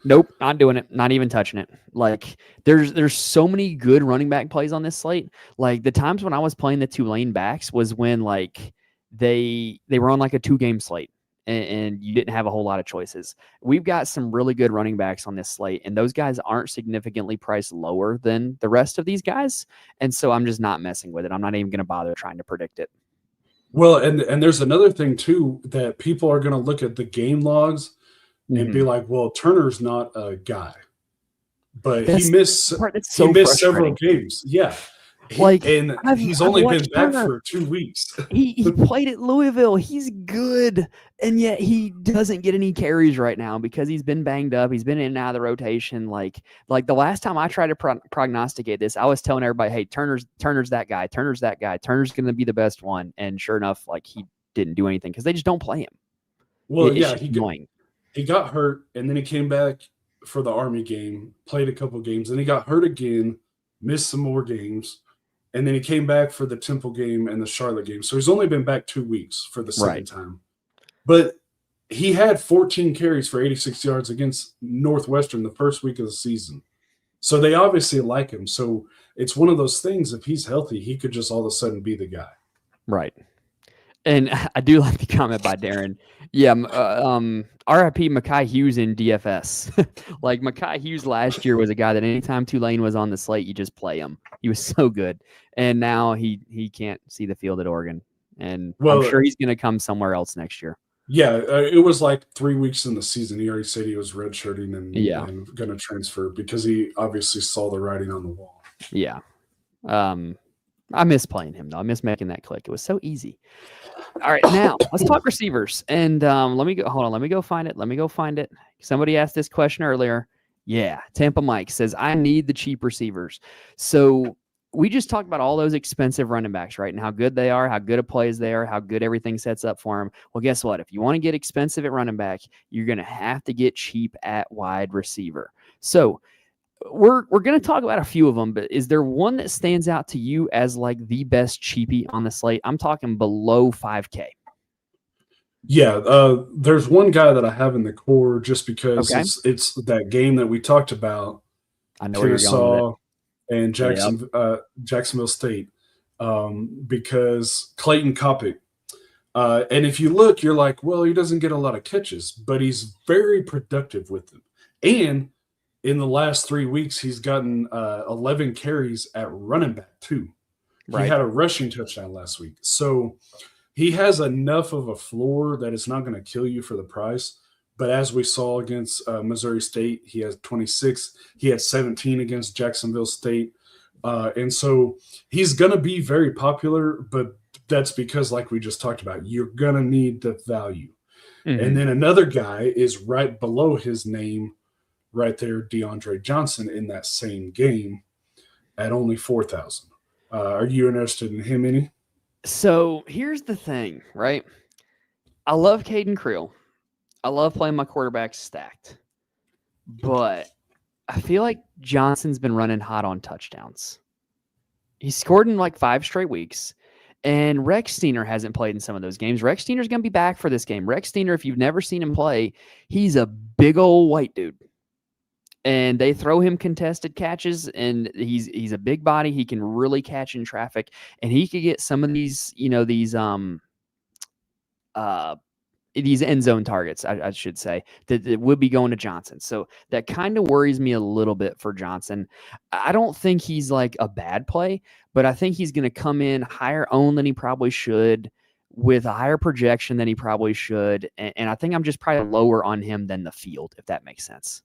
Speaker 1: Nope, not doing it. Not even touching it. Like there's so many good running back plays on this slate. Like the times when I was playing the Tulane backs was when like they were on like a 2-game slate and you didn't have a whole lot of choices. We've got some really good running backs on this slate, and those guys aren't significantly priced lower than the rest of these guys. And so I'm just not messing with it. I'm not even going to bother trying to predict it.
Speaker 2: Well, and there's another thing too that people are going to look at the game logs and be
Speaker 1: Mhm.
Speaker 2: like, "Well, Turner's not a guy," but he
Speaker 1: That's
Speaker 2: missed
Speaker 1: the part that's
Speaker 2: he
Speaker 1: so
Speaker 2: missed several
Speaker 1: frustrating.
Speaker 2: games. Yeah,
Speaker 1: Like,
Speaker 2: he's
Speaker 1: I've
Speaker 2: only been
Speaker 1: watched
Speaker 2: back
Speaker 1: Turner.
Speaker 2: for 2 weeks.
Speaker 1: He played at Louisville. He's good, and yet he doesn't get any carries right now because he's been banged up. He's been in and out of the rotation. Like the last time I tried to prognosticate this, I was telling everybody, "Hey, Turner's that guy. Turner's that guy. Turner's going to be the best one." And sure enough, like he didn't do anything because they just don't play him.
Speaker 2: Well,
Speaker 1: It's
Speaker 2: yeah,
Speaker 1: just annoying.
Speaker 2: he got hurt, and then he came back for the Army game, played a couple games, and he got hurt again, missed some more games, and then he came back for the Temple game and the Charlotte game. So he's only been back 2 weeks for the
Speaker 1: Right.
Speaker 2: second time. But he had 14 carries for 86 yards against Northwestern the first week of the season. So they obviously like him. So it's one of those things, if he's healthy, he could just all of a sudden be the guy.
Speaker 1: Right. And I do like the comment by Darren. Yeah, RIP Mekhi Hughes in DFS. Like Mekhi Hughes last year was a guy that anytime Tulane was on the slate, you just play him. He was so good, and now he can't see the field at Oregon, and I'm
Speaker 2: Well,
Speaker 1: sure he's going to come somewhere else next year.
Speaker 2: yeah, it was like 3 weeks in the season. He already said he was redshirting
Speaker 1: Yeah,
Speaker 2: and going to transfer because he obviously saw the writing on the wall.
Speaker 1: yeah. I miss playing him though. I miss making that click. It was so easy. All right, now let's talk receivers. And let me go. Hold on. Let me go find it. Somebody asked this question earlier. Yeah, Tampa Mike says I need the cheap receivers. So we just talked about all those expensive running backs, right? And how good they are, how good a plays they are, how good everything sets up for them. Well, guess what? If you want to get expensive at running back, you're going to have to get cheap at wide receiver. So we're going to talk about a few of them, but is there one that stands out to you as like the best cheapie on the slate? I'm talking below 5K.
Speaker 2: Yeah, there's one guy that I have in the core just because
Speaker 1: Okay.
Speaker 2: it's that game that we talked about,
Speaker 1: I know where you're going with it.
Speaker 2: Kennesaw and
Speaker 1: Yep.
Speaker 2: Jacksonville State, because Clayton Koppick. And if you look, you're like, well, he doesn't get a lot of catches, but he's very productive with them. And in the last 3 weeks, he's gotten 11 carries at running back too. He had a rushing touchdown last week. So he has enough of a floor that it's not going to kill you for the price. But as we saw against Missouri State, he has 26. He had 17 against Jacksonville State. And so he's going to be very popular, but that's because, like we just talked about, you're going to need the value.
Speaker 1: Mm-hmm.
Speaker 2: And then another guy is right below his name, right there, DeAndre Johnson, in that same game at only 4,000. Are you interested in him any?
Speaker 1: So here's the thing, right? I love Caden Creel. I love playing my quarterbacks stacked. But I feel like Johnson's been running hot on touchdowns. He scored in like 5 straight weeks. And Rex Steiner hasn't played in some of those games. Rex Steiner's going to be back for this game. Rex Steiner, if you've never seen him play, he's a big old white dude. And they throw him contested catches, and he's a big body. He can really catch in traffic, and he could get some of these, these end zone targets, I should say, that would be going to Johnson. So that kind of worries me a little bit for Johnson. I don't think he's like a bad play, but I think he's going to come in higher owned than he probably should, with a higher projection than he probably should. And I think I'm just probably lower on him than the field, if that makes sense.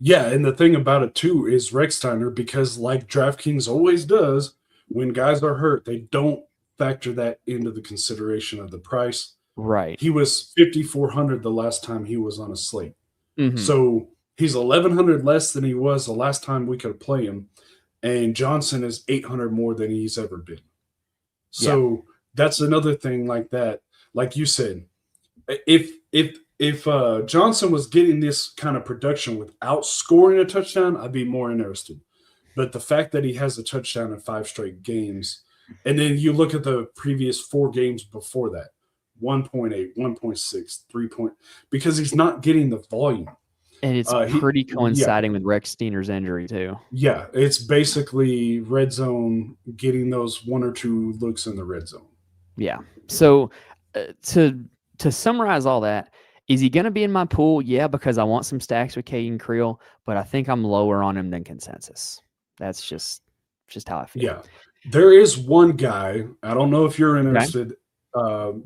Speaker 2: Yeah, and the thing about it too is Rex Steiner, because like DraftKings always does, when guys are hurt, they don't factor that into the consideration of the price.
Speaker 1: Right.
Speaker 2: He was 5,400 the last time he was on a slate.
Speaker 1: Mm-hmm.
Speaker 2: So he's 1,100 less than he was the last time we could play him. And Johnson is 800 more than he's ever been. So that's another thing like that. Like you said, if Johnson was getting this kind of production without scoring a touchdown, I'd be more interested. But the fact that he has a touchdown in 5 straight games, and then you look at the previous 4 games before that, 1.8, 1.6, 3 point, because he's not getting the volume.
Speaker 1: And it's pretty coinciding with Rex Steiner's injury too.
Speaker 2: Yeah, it's basically red zone, getting those 1 or 2 looks in the red zone.
Speaker 1: Yeah. So to summarize all that, is he going to be in my pool? Yeah, because I want some stacks with Caden Creel, but I think I'm lower on him than consensus. That's just how I feel.
Speaker 2: Yeah. There is one guy, I don't know if you're interested,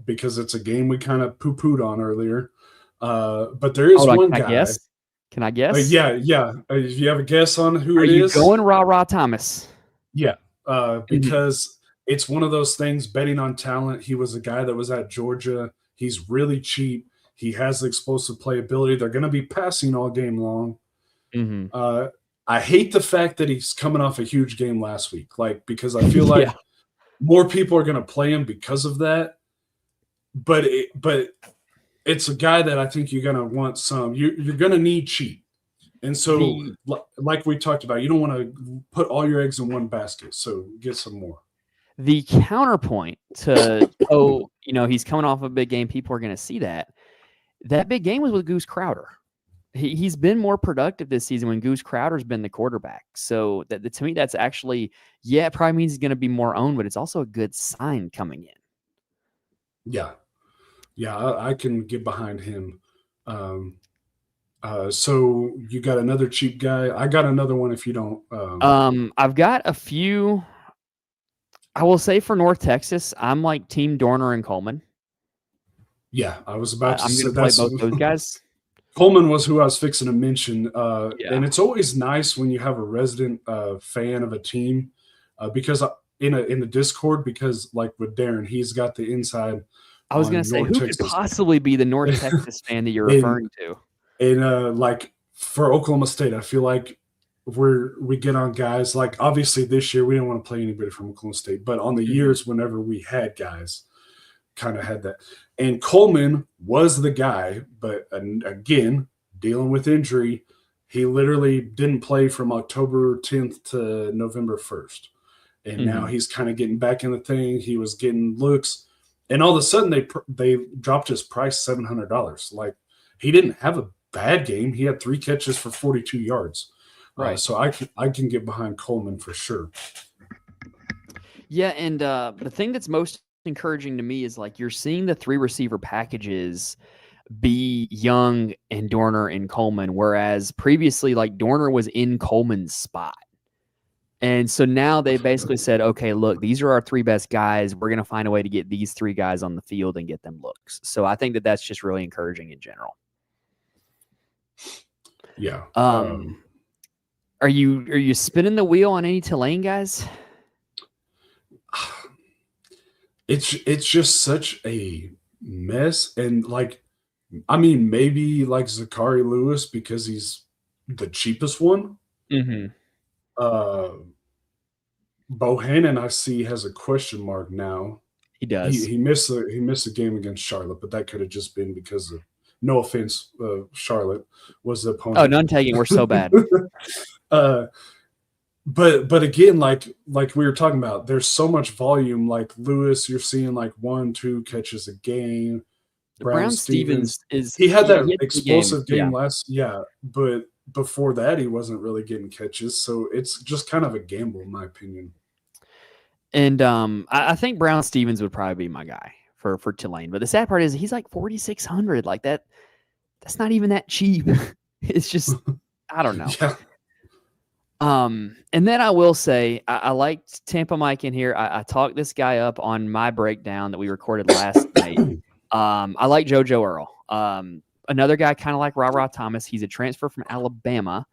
Speaker 2: because it's a game we kind of poo-pooed on earlier. But there is
Speaker 1: Hold on,
Speaker 2: one
Speaker 1: can I
Speaker 2: guy.
Speaker 1: guess? Can I guess?
Speaker 2: Yeah. If you have a guess on who
Speaker 1: Are
Speaker 2: it
Speaker 1: you
Speaker 2: is?
Speaker 1: going Ra Thomas?
Speaker 2: Yeah, because it's one of those things, betting on talent. He was a guy that was at Georgia. He's really cheap. He has explosive playability. They're going to be passing all game long. I hate the fact that he's coming off a huge game last week, because I feel like more people are going to play him because of that. But it's a guy that I think you're going to want some. You're going to need cheap. And so, like we talked about, you don't want to put all your eggs in one basket. So get some more.
Speaker 1: The counterpoint to, he's coming off a big game. People are going to see that. That big game was with Goose Crowder. He's been more productive this season when Goose Crowder's been the quarterback. So to me, that's actually, it probably means he's going to be more owned, but it's also a good sign coming in.
Speaker 2: Yeah, I can get behind him. So you got another cheap guy. I got another one if you don't.
Speaker 1: I've got a few. I will say for North Texas, I'm like Team Dorner and Coleman.
Speaker 2: Yeah, I was about to say
Speaker 1: I'm going to play both those guys.
Speaker 2: Coleman was who I was fixing to mention. And it's always nice when you have a resident fan of a team because in the Discord, because like with Darren, he's got the inside.
Speaker 1: I was going to say, who could possibly be the North Texas fan that you're referring to?
Speaker 2: And like for Oklahoma State, I feel like we get on guys like obviously this year we didn't want to play anybody from Oklahoma State, but on the years whenever we had guys, kind of had that. And Coleman was the guy, but again, dealing with injury, he literally didn't play from October 10th to November 1st. And now he's kind of getting back in the thing. He was getting looks, and all of a sudden they dropped his price $700. Like he didn't have a bad game. He had 3 catches for 42 yards.
Speaker 1: Right.
Speaker 2: So I can get behind Coleman for sure.
Speaker 1: Yeah, and the thing that's most encouraging to me is like you're seeing the 3 receiver packages be Young and Dorner and Coleman, whereas previously like Dorner was in Coleman's spot. And so now they basically said, okay, look, these are our 3 best guys. We're going to find a way to get these 3 guys on the field and get them looks. So I think that's just really encouraging in general.
Speaker 2: Yeah.
Speaker 1: Are you spinning the wheel on any Tulane guys?
Speaker 2: It's just such a mess. And like, I mean, maybe like Zachary Lewis because he's the cheapest one. Bohannon, I see, has a question mark now.
Speaker 1: He does.
Speaker 2: He missed a game against Charlotte, but that could have just been because of, no offense, Charlotte was the opponent.
Speaker 1: Oh, none taking. We're so bad.
Speaker 2: But again, like we were talking about, there's so much volume. Like Lewis, you're seeing like 1-2 catches a game.
Speaker 1: Brown Stevens
Speaker 2: he had that explosive game last, but before that he wasn't really getting catches, so it's just kind of a gamble in my opinion.
Speaker 1: And I think Brown Stevens would probably be my guy for Tulane. But the sad part is he's like 4,600. Like that's not even that cheap. It's just I don't know.
Speaker 2: Yeah.
Speaker 1: And then I will say I liked Tampa Mike in here. I talked this guy up on my breakdown that we recorded last night. I like JoJo Earl. Another guy kind of like Ra Thomas. He's a transfer from Alabama.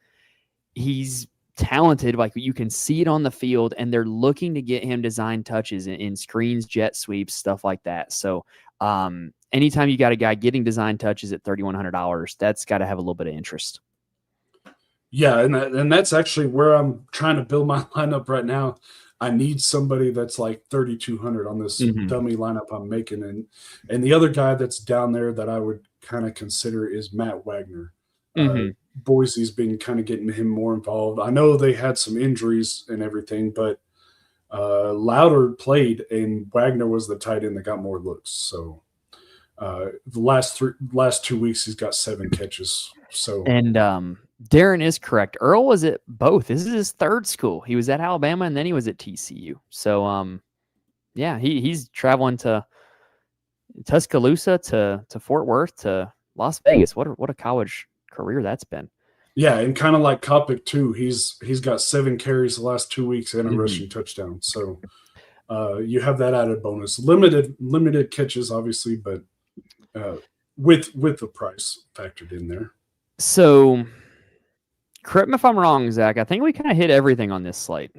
Speaker 1: He's talented. Like you can see it on the field, and they're looking to get him design touches in screens, jet sweeps, stuff like that. So anytime you got a guy getting design touches at $3,100, that's got to have a little bit of interest.
Speaker 2: Yeah, and that's actually where I'm trying to build my lineup right now. I need somebody that's like 3,200 on this dummy lineup I'm making. And the other guy that's down there that I would kind of consider is Matt Wagner. Boise's been kind of getting him more involved. I know they had some injuries and everything, but Louder played and Wagner was the tight end that got more looks. So the last 2 weeks he's got 7 catches. So
Speaker 1: and Darren is correct. Earl was at both. This is his 3rd school. He was at Alabama and then he was at TCU. So yeah, he's traveling to Tuscaloosa to Fort Worth to Las Vegas. What a college career that's been.
Speaker 2: Yeah, and kind of like Kopic too. He's got 7 carries the last 2 weeks and a rushing touchdown. So You have that added bonus. Limited catches, obviously, but with the price factored in there.
Speaker 1: So, correct me if I'm wrong, Zach. I think we kind of hit everything on this slate.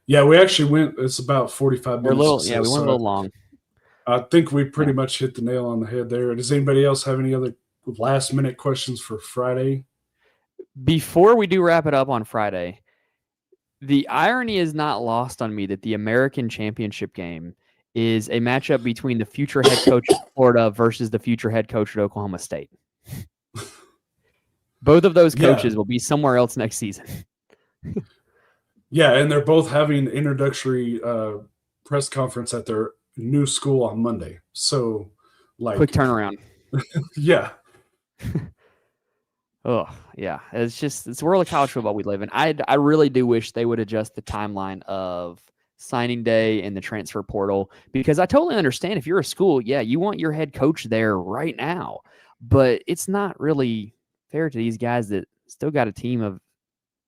Speaker 2: Yeah, we actually went. It's about 45 minutes.
Speaker 1: We went a little long.
Speaker 2: I think we pretty much hit the nail on the head there. Does anybody else have any other last-minute questions for Friday?
Speaker 1: Before we do wrap it up on Friday, the irony is not lost on me that the American Championship game is a matchup between the future head coach of Florida versus the future head coach at Oklahoma State. Both of those coaches will be somewhere else next season.
Speaker 2: Yeah, and they're both having introductory press conference at their new school on Monday. So, like,
Speaker 1: quick turnaround.
Speaker 2: Yeah.
Speaker 1: Oh, yeah. It's the world of college football we live in. I really do wish they would adjust the timeline of signing day and the transfer portal, because I totally understand if you're a school, yeah, you want your head coach there right now, but it's not really fair to these guys that still got a team of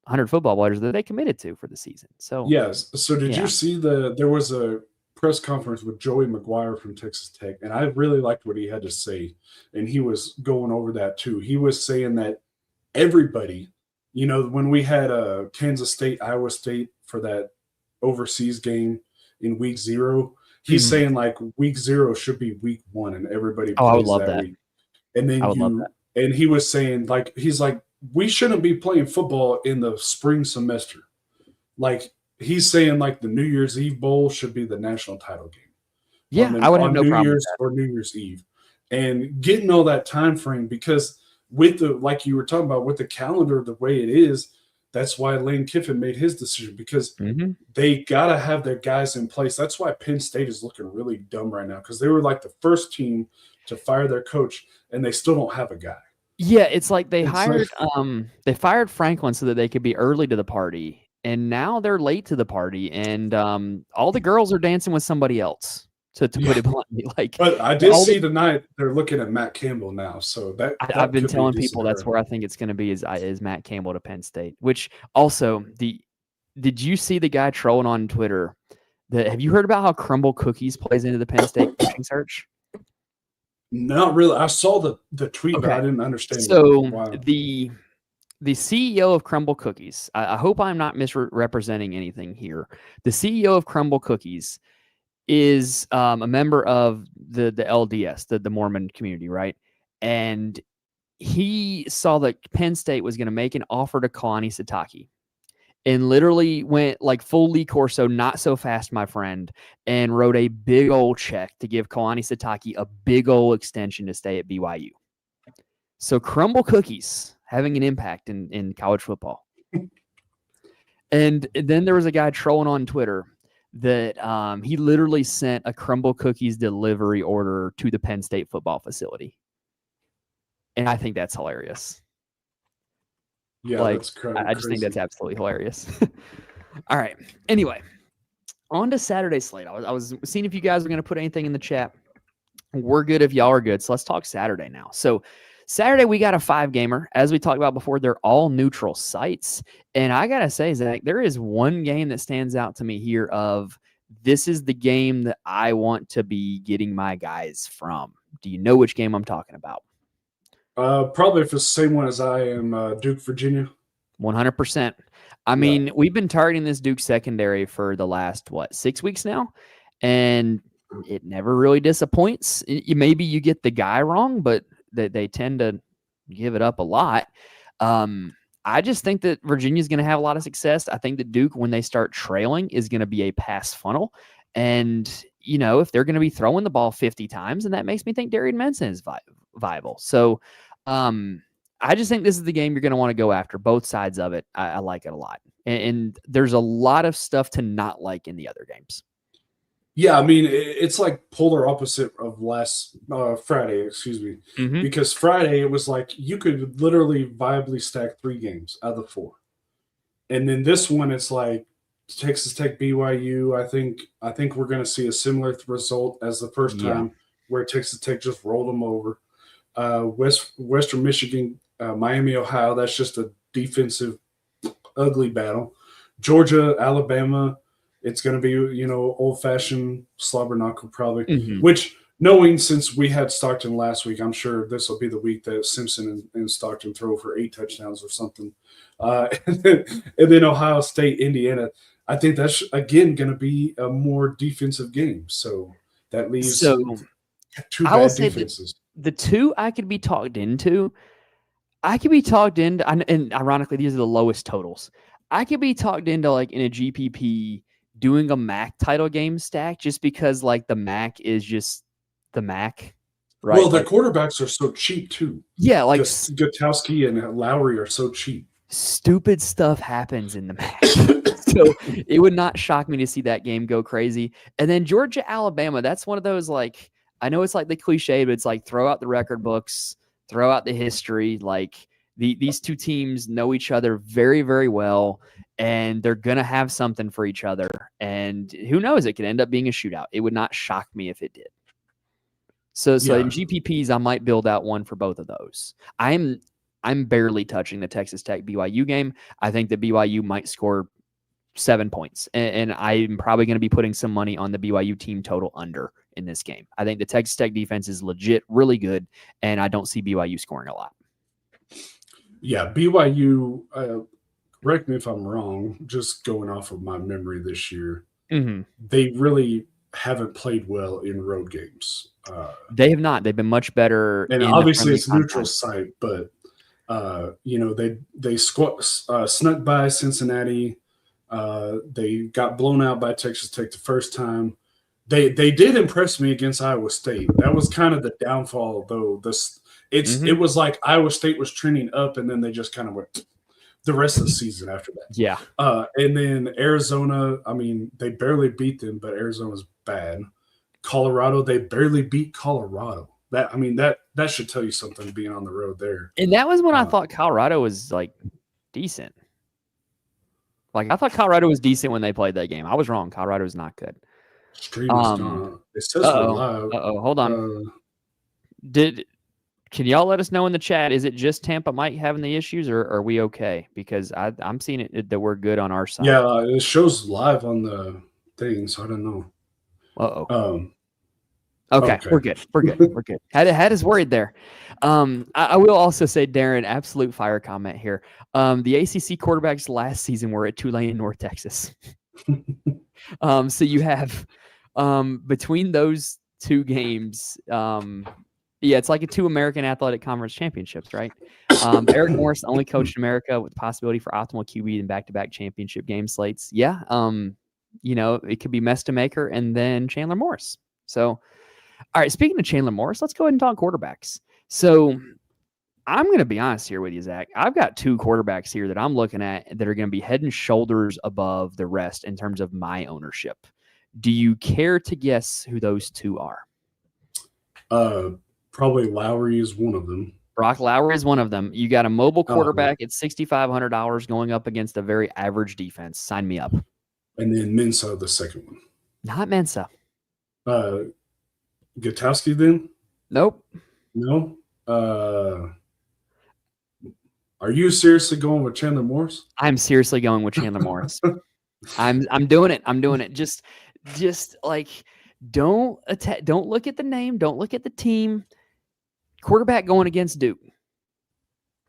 Speaker 1: 100 football players that they committed to for the season. So,
Speaker 2: yes. So did you see there was a press conference with Joey McGuire from Texas Tech, and I really liked what he had to say, and he was going over that too. He was saying that everybody, when we had Kansas State, Iowa State for that overseas game in week 0, he's saying like week 0 should be week 1, and everybody plays that week. And then and he was saying he's like, we shouldn't be playing football in the spring semester. Like, he's saying like the New Year's Eve Bowl should be the national title game.
Speaker 1: Yeah, I would have no problem with that.
Speaker 2: Or New Year's Eve. And getting all that time frame, because with like you were talking about, with the calendar the way it is, that's why Lane Kiffin made his decision, because they got to have their guys in place. That's why Penn State is looking really dumb right now, because they were like the first team to fire their coach, and they still don't have a guy.
Speaker 1: Yeah, it's like they fired Franklin so that they could be early to the party, and now they're late to the party, and all the girls are dancing with somebody else. To put it bluntly,
Speaker 2: but I did see tonight they're looking at Matt Campbell now, so that
Speaker 1: I've been telling people that's where I think it's going to be is Matt Campbell to Penn State. Which also, did you see the guy trolling on Twitter? Have you heard about how Crumble Cookies plays into the Penn State coaching search?
Speaker 2: Not really. I saw the tweet, but I didn't understand.
Speaker 1: So the CEO of Crumble Cookies, I hope I'm not misrepresenting anything here. The CEO of Crumble Cookies is a member of the LDS, the Mormon community, right? And he saw that Penn State was going to make an offer to Kalani Sitake, and literally went like full Lee Corso, not so fast, my friend, and wrote a big old check to give Kalani Sitake a big old extension to stay at BYU. So Crumble Cookies having an impact in college football. And then there was a guy trolling on Twitter that he literally sent a Crumble Cookies delivery order to the Penn State football facility. And I think that's hilarious.
Speaker 2: Yeah, that's crazy.
Speaker 1: I just think that's absolutely hilarious. All right. Anyway, on to Saturday slate. I was seeing if you guys were going to put anything in the chat. We're good if y'all are good. So let's talk Saturday now. So Saturday, we got a 5-gamer. As we talked about before, they're all neutral sites. And I got to say, Zach, there is one game that stands out to me here of this is the game that I want to be getting my guys from. Do you know which game I'm talking about?
Speaker 2: Probably if it's the same one as I am, Duke, Virginia.
Speaker 1: 100%. I mean, we've been targeting this Duke secondary for the last, 6 weeks now? And it never really disappoints. Maybe you get the guy wrong, but they tend to give it up a lot. I just think that Virginia's going to have a lot of success. I think that Duke, when they start trailing, is going to be a pass funnel. And, if they're going to be throwing the ball 50 times, and that makes me think Darian Menson is viable. So I just think this is the game you're going to want to go after, both sides of it. I like it a lot. And there's a lot of stuff to not like in the other games.
Speaker 2: Yeah, I mean, it's like polar opposite of last Friday, because Friday it was like you could literally viably stack 3 games out of the 4. And then this one, it's like Texas Tech, BYU. I think we're going to see a similar result as the first time, where Texas Tech just rolled them over. Western Michigan, Miami, Ohio, that's just a defensive ugly battle. Georgia, Alabama, It's going to be, old fashioned slobber knocker probably,
Speaker 1: Mhm.
Speaker 2: which knowing since we had Stockton last week, I'm sure this will be the week that Simpson and Stockton throw for 8 touchdowns or something. And then Ohio State, Indiana. I think that's, again, going to be a more defensive game. So that leaves
Speaker 1: So
Speaker 2: 2
Speaker 1: I will
Speaker 2: bad
Speaker 1: say that
Speaker 2: defenses.
Speaker 1: the two I could be talked into, and ironically, these are the lowest totals. I could be talked into like in a GPP doing a MAC title game stack just because like the MAC is just the MAC, right?
Speaker 2: Well, their
Speaker 1: Like,
Speaker 2: quarterbacks are so cheap too.
Speaker 1: yeah, like
Speaker 2: Gutowski and Lowry are so cheap.
Speaker 1: stupid stuff happens in the MAC. So it would not shock me to see that game go crazy. And then Georgia, Alabama, that's one of those, like, I know it's like the cliche, but it's like throw out the record books, throw out the history. Like these two teams know each other very, very well, and they're going to have something for each other. And who knows, it could end up being a shootout. It would not shock me if it did. So in GPPs, I might build out one for both of those. I'm barely touching the Texas Tech BYU game. I think that BYU might score 7 points, and I'm probably going to be putting some money on the BYU team total under in this game. I think the Texas Tech defense is legit really good, and I don't see BYU scoring a lot.
Speaker 2: Yeah, BYU, correct me if I'm wrong, just going off of my memory this year, they really haven't played well in road games.
Speaker 1: They have not. They've been much better.
Speaker 2: And obviously it's neutral site, but they snuck by Cincinnati. They got blown out by Texas Tech the first time. They did impress me against Iowa State. That was kind of the downfall, though. It was like Iowa State was trending up, and then they just kind of went the rest of the season after that.
Speaker 1: Yeah.
Speaker 2: And then Arizona, I mean, they barely beat them, but Arizona's bad. Colorado, they barely beat Colorado. That should tell you something being on the road there.
Speaker 1: And that was when I thought Colorado was like decent. Like I thought Colorado was decent when they played that game. I was wrong. Colorado is not good.
Speaker 2: Stream is gone. It says we're live.
Speaker 1: Hold on. Can y'all let us know in the chat? Is it just Tampa Mike having the issues, or are we okay? Because I'm seeing it that we're good on our side.
Speaker 2: Yeah, it shows live on the thing, so I don't know.
Speaker 1: Okay, we're good. We're good. Had us worried there. I will also say, Darren, absolute fire comment here. The ACC quarterbacks last season were at Tulane in North Texas. So you have between those two games, it's like a 2 American Athletic Conference championships, right? Eric Morris only coached America with the possibility for optimal QB in back-to-back championship game slates. Yeah, it could be Mestamaker and then Chandler Morris. So, all right, speaking of Chandler Morris, let's go ahead and talk quarterbacks. So I'm going to be honest here with you, Zach. I've got 2 quarterbacks here that I'm looking at that are going to be head and shoulders above the rest in terms of my ownership. Do you care to guess who those 2 are?
Speaker 2: Probably Lowry is one of them.
Speaker 1: Brock Lowry is one of them. You got a mobile quarterback at $6,500 going up against a very average defense. Sign me up.
Speaker 2: And then Mensa, the second one.
Speaker 1: Not Mensa.
Speaker 2: Gutowski then?
Speaker 1: Nope.
Speaker 2: No? Are you seriously going with Chandler Morris?
Speaker 1: I'm seriously going with Chandler Morris. I'm doing it. I'm doing it. Just like don't look at the name, don't look at the team. Quarterback going against Duke.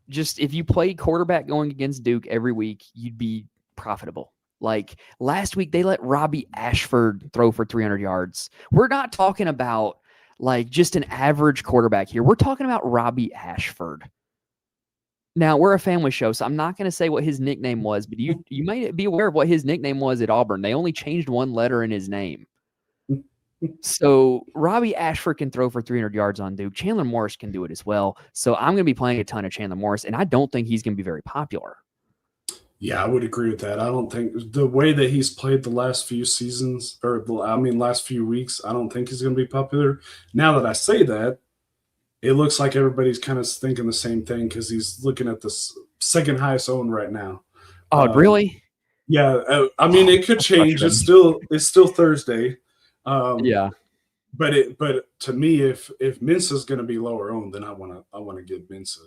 Speaker 1: Just if you played quarterback going against Duke every week, you'd be profitable. Like last week, they let Robbie Ashford throw for 300 yards. We're not talking about like just an average quarterback here. We're talking about Robbie Ashford. Now, we're a family show, so I'm not going to say what his nickname was, but you might be aware of what his nickname was at Auburn. They only changed one letter in his name. So Robbie Ashford can throw for 300 yards on Duke. Chandler Morris can do it as well. So I'm going to be playing a ton of Chandler Morris, and I don't think he's going to be very popular.
Speaker 2: Yeah, I would agree with that. I don't think the way that he's played the last few seasons, last few weeks, I don't think he's going to be popular. Now that I say that, it looks like everybody's kind of thinking the same thing because he's looking at the second highest owned right now.
Speaker 1: Oh, really?
Speaker 2: Yeah. It could change. It's still Thursday.
Speaker 1: Yeah.
Speaker 2: But to me, if Mensa's going to be lower owned, then I want to get Mensa.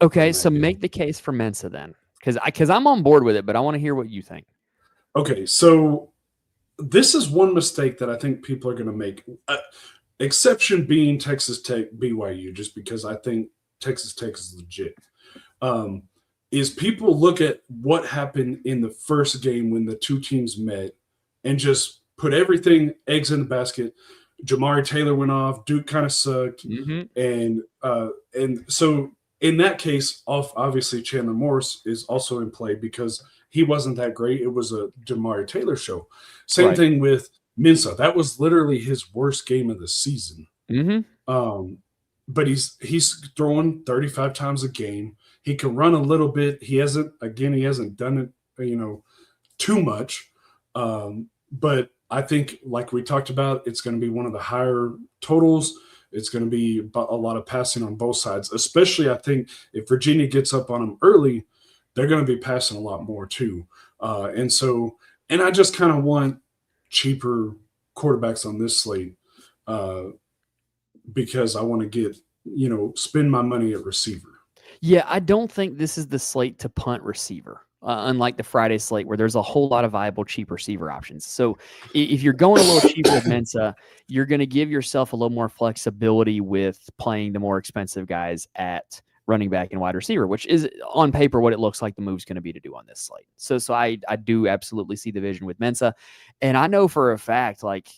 Speaker 1: Okay, so make the case for Mensa then, because I'm on board with it, but I want to hear what you think.
Speaker 2: Okay, so this is one mistake that I think people are going to make. Exception being Texas Tech, BYU, just because I think Texas Tech is legit. Is people look at what happened in the first game when the two teams met and just put everything, eggs in the basket. Jamari Taylor went off. Duke kind of sucked. And so in that case, obviously Chandler Morris is also in play because he wasn't that great. It was a Jamari Taylor show. Same thing with Mensah. That was literally his worst game of the season. But he's throwing 35 times a game. He can run a little bit. He hasn't done it, too much. But I think, like we talked about, it's going to be one of the higher totals. It's going to be a lot of passing on both sides, especially I think if Virginia gets up on them early, they're going to be passing a lot more too. And I just kind of want cheaper quarterbacks on this slate because I want to get, spend my money at receiver.
Speaker 1: Yeah, I don't think this is the slate to punt receiver. Unlike the Friday slate where there's a whole lot of viable cheap receiver options. So if you're going a little cheaper with Mensah, you're going to give yourself a little more flexibility with playing the more expensive guys at running back and wide receiver, which is on paper what it looks like the move's going to be to do on this slate. So I do absolutely see the vision with Mensah. And I know for a fact, like,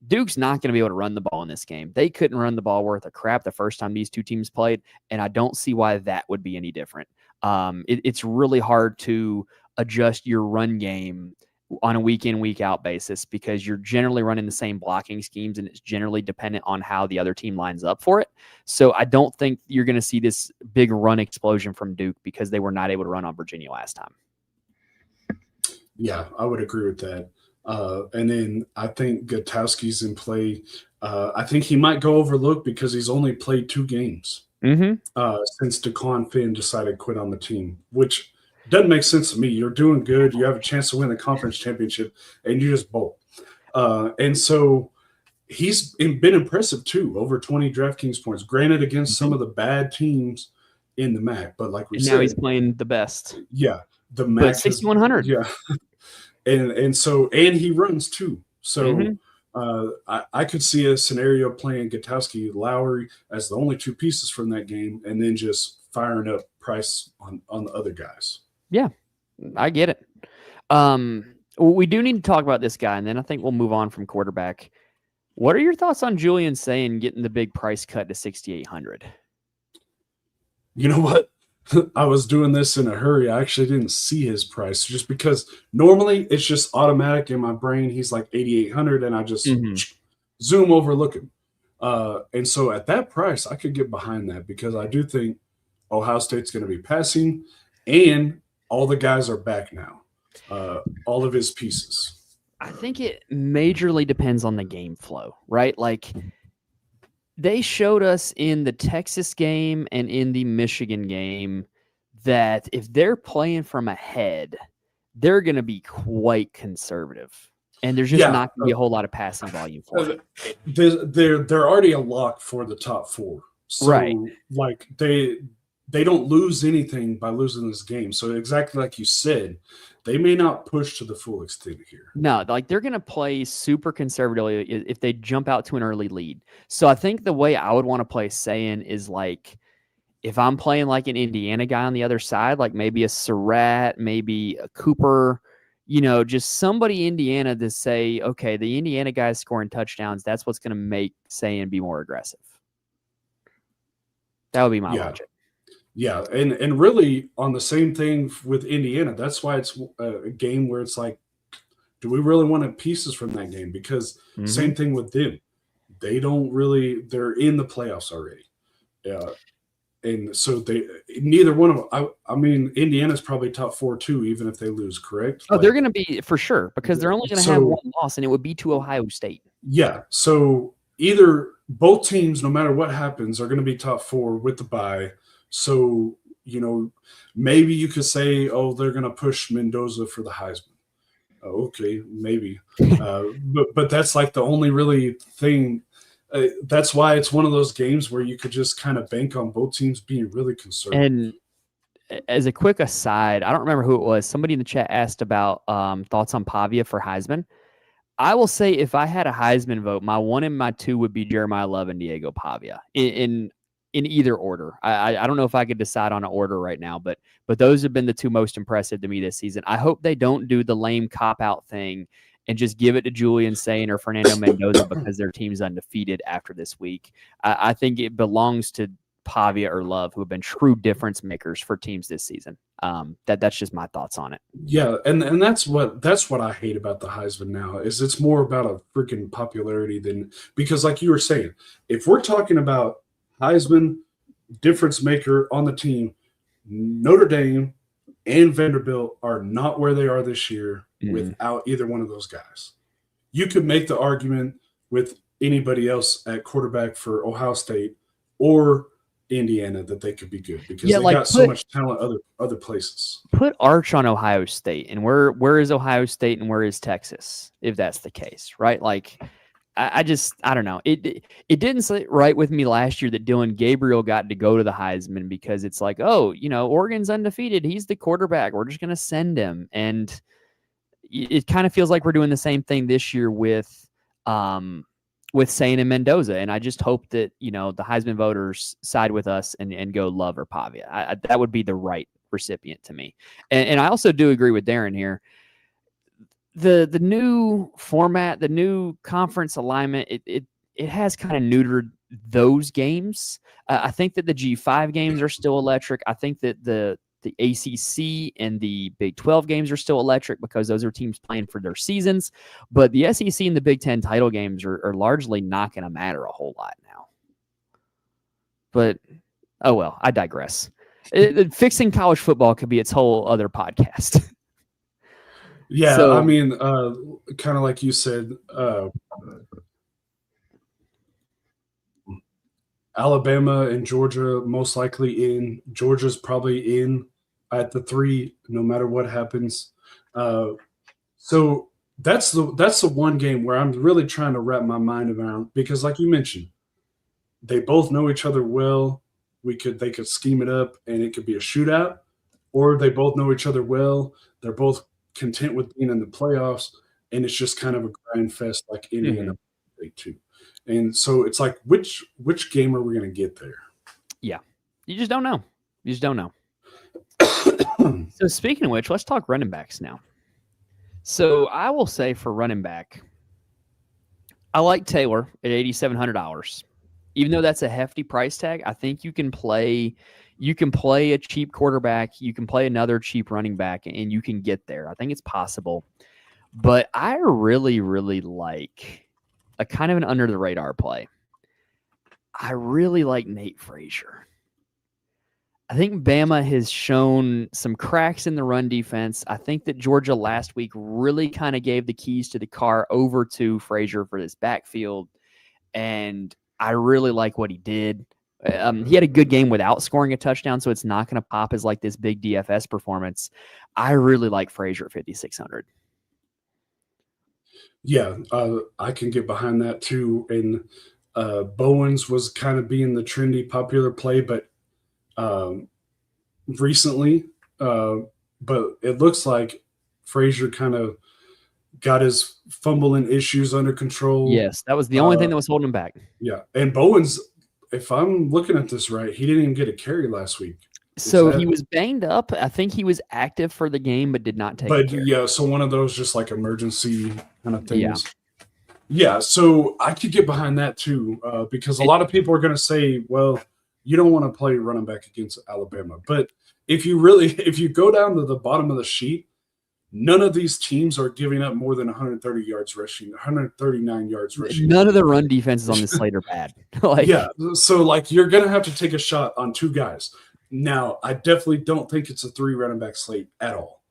Speaker 1: Duke's not going to be able to run the ball in this game. They couldn't run the ball worth a crap the first time these two teams played, and I don't see why that would be any different. It's really hard to adjust your run game on a week in, week out basis because you're generally running the same blocking schemes and it's generally dependent on how the other team lines up for it. So I don't think you're going to see this big run explosion from Duke because they were not able to run on Virginia last time.
Speaker 2: Yeah, I would agree with that. And then I think Gutowski's in play. I think he might go overlooked because he's only played 2 games since DeQuan Finn decided to quit on the team, which doesn't make sense to me. You're doing good. You have a chance to win the conference championship, and you just bolt. And so he's been impressive too, over 20 DraftKings points, granted against some of the bad teams in the MAC. But like we said,
Speaker 1: now he's playing the best.
Speaker 2: Yeah, the MAC
Speaker 1: 6,100.
Speaker 2: Yeah. And he runs too. So I could see a scenario playing Gutowski, Lowry as the only 2 pieces from that game, and then just firing up Price on the other guys.
Speaker 1: Yeah, I get it. We do need to talk about this guy, and then I think we'll move on from quarterback. What are your thoughts on Julian Sayin getting the big price cut to 6,800?
Speaker 2: You know what? I was doing this in a hurry. I actually didn't see his price just because normally it's just automatic in my brain. He's like 8,800 and I just zoom over, look him. And so at that price, I could get behind that because I do think Ohio State's going to be passing and all the guys are back now. All of his pieces.
Speaker 1: I think it majorly depends on the game flow, right? Like, they showed us in the Texas game and in the Michigan game that if they're playing from ahead, they're going to be quite conservative. And there's just not going to be a whole lot of passing volume for them.
Speaker 2: They're already a lock for the top 4. So,
Speaker 1: right.
Speaker 2: Like, they don't lose anything by losing this game. So exactly like you said, they may not push to the full extent here.
Speaker 1: No, like they're going to play super conservatively if they jump out to an early lead. So I think the way I would want to play Sayin is like, if I'm playing like an Indiana guy on the other side, like maybe a Surratt, maybe a Cooper, just somebody Indiana to say, okay, the Indiana guy's scoring touchdowns. That's what's going to make Sayin be more aggressive. That would be my logic.
Speaker 2: Yeah, and really on the same thing with Indiana. That's why it's a game where it's like, do we really want pieces from that game? Because same thing with them. They're in the playoffs already. Yeah. And so neither one of them, I mean, Indiana's probably top 4 too, even if they lose, correct?
Speaker 1: Oh, they're going to be for sure because they're only going to have one loss and it would be to Ohio State.
Speaker 2: Yeah. So either both teams, no matter what happens, are going to be top 4 with the bye. So, maybe you could say, oh, they're going to push Mendoza for the Heisman. Okay, maybe. But that's like the only really thing. That's why it's one of those games where you could just kind of bank on both teams being really conservative.
Speaker 1: And as a quick aside, I don't remember who it was. Somebody in the chat asked about thoughts on Pavia for Heisman. I will say if I had a Heisman vote, my 1 and my 2 would be Jeremiah Love and Diego Pavia in either order. I don't know if I could decide on an order right now, but those have been the 2 most impressive to me this season. I hope they don't do the lame cop-out thing and just give it to Julian Sain or Fernando Mendoza because their team's undefeated after this week. I think it belongs to Pavia or Love, who have been true difference makers for teams this season. That's just my thoughts on it.
Speaker 2: Yeah, and that's what I hate about the Heisman now is it's more about a freaking popularity than because like you were saying, if we're talking about Heisman difference maker on the team, Notre Dame and Vanderbilt are not where they are this year without either one of those guys. You could make the argument with anybody else at quarterback for Ohio State or Indiana that they could be good because they got so much talent other places.
Speaker 1: Put Arch on Ohio State, and where is Ohio State and where is Texas if that's the case, right? Like I don't know. It didn't sit right with me last year that Dylan Gabriel got to go to the Heisman because it's like, oh, Oregon's undefeated. He's the quarterback. We're just going to send him. And it kind of feels like we're doing the same thing this year with Sain and Mendoza. And I just hope that, the Heisman voters side with us and go Love or Pavia. That would be the right recipient to me. And I also do agree with Darren here. The new format, the new conference alignment, it has kind of neutered those games. I think that the G5 games are still electric. I think that the ACC and the Big 12 games are still electric because those are teams playing for their seasons. But the SEC and the Big 10 title games are largely not going to matter a whole lot now. But, oh well, I digress. Fixing college football could be its whole other podcast.
Speaker 2: Yeah, so, I mean, kind of like you said, Alabama and Georgia most likely in. Georgia's probably in at the 3, no matter what happens. So that's the one game where I'm really trying to wrap my mind around because, like you mentioned, they both know each other well. They could scheme it up and it could be a shootout, or they both know each other well. They're both content with being in the playoffs, and it's just kind of a grind fest like Indiana too. And so it's like, which game are we going to get there?
Speaker 1: Yeah, you just don't know. So speaking of which, let's talk running backs now. So I will say for running back, I like Taylor at $8,700. Even though that's a hefty price tag, I think you can play a cheap quarterback, you can play another cheap running back, and you can get there. I think it's possible. But I really, really like a kind of an under-the-radar play. I really like Nate Frazier. I think Bama has shown some cracks in the run defense. I think that Georgia last week really kind of gave the keys to the car over to Frazier for this backfield, and I really like what he did. He had a good game without scoring a touchdown, so it's not going to pop as like this big DFS performance. I really like Frazier at 5,600.
Speaker 2: Yeah, I can get behind that too. And Bowens was kind of being the trendy, popular play, but recently, but it looks like Frazier kind of got his fumbling issues under control.
Speaker 1: Yes, that was the only thing that was holding him back.
Speaker 2: Yeah, and Bowens, if I'm looking at this right, he didn't even get a carry last week.
Speaker 1: So he was banged up. I think he was active for the game, but did not take a carry.
Speaker 2: Yeah, so one of those just like emergency kind of things. Yeah, so I could get behind that too because a lot of people are going to say, well, you don't want to play running back against Alabama. But if you go down to the bottom of the sheet, none of these teams are giving up more than 130 yards rushing, 139 yards rushing.
Speaker 1: None of the run defenses on this slate are bad.
Speaker 2: Yeah, so like you're going to have to take a shot on 2 guys. Now, I definitely don't think it's a 3 running back slate at all.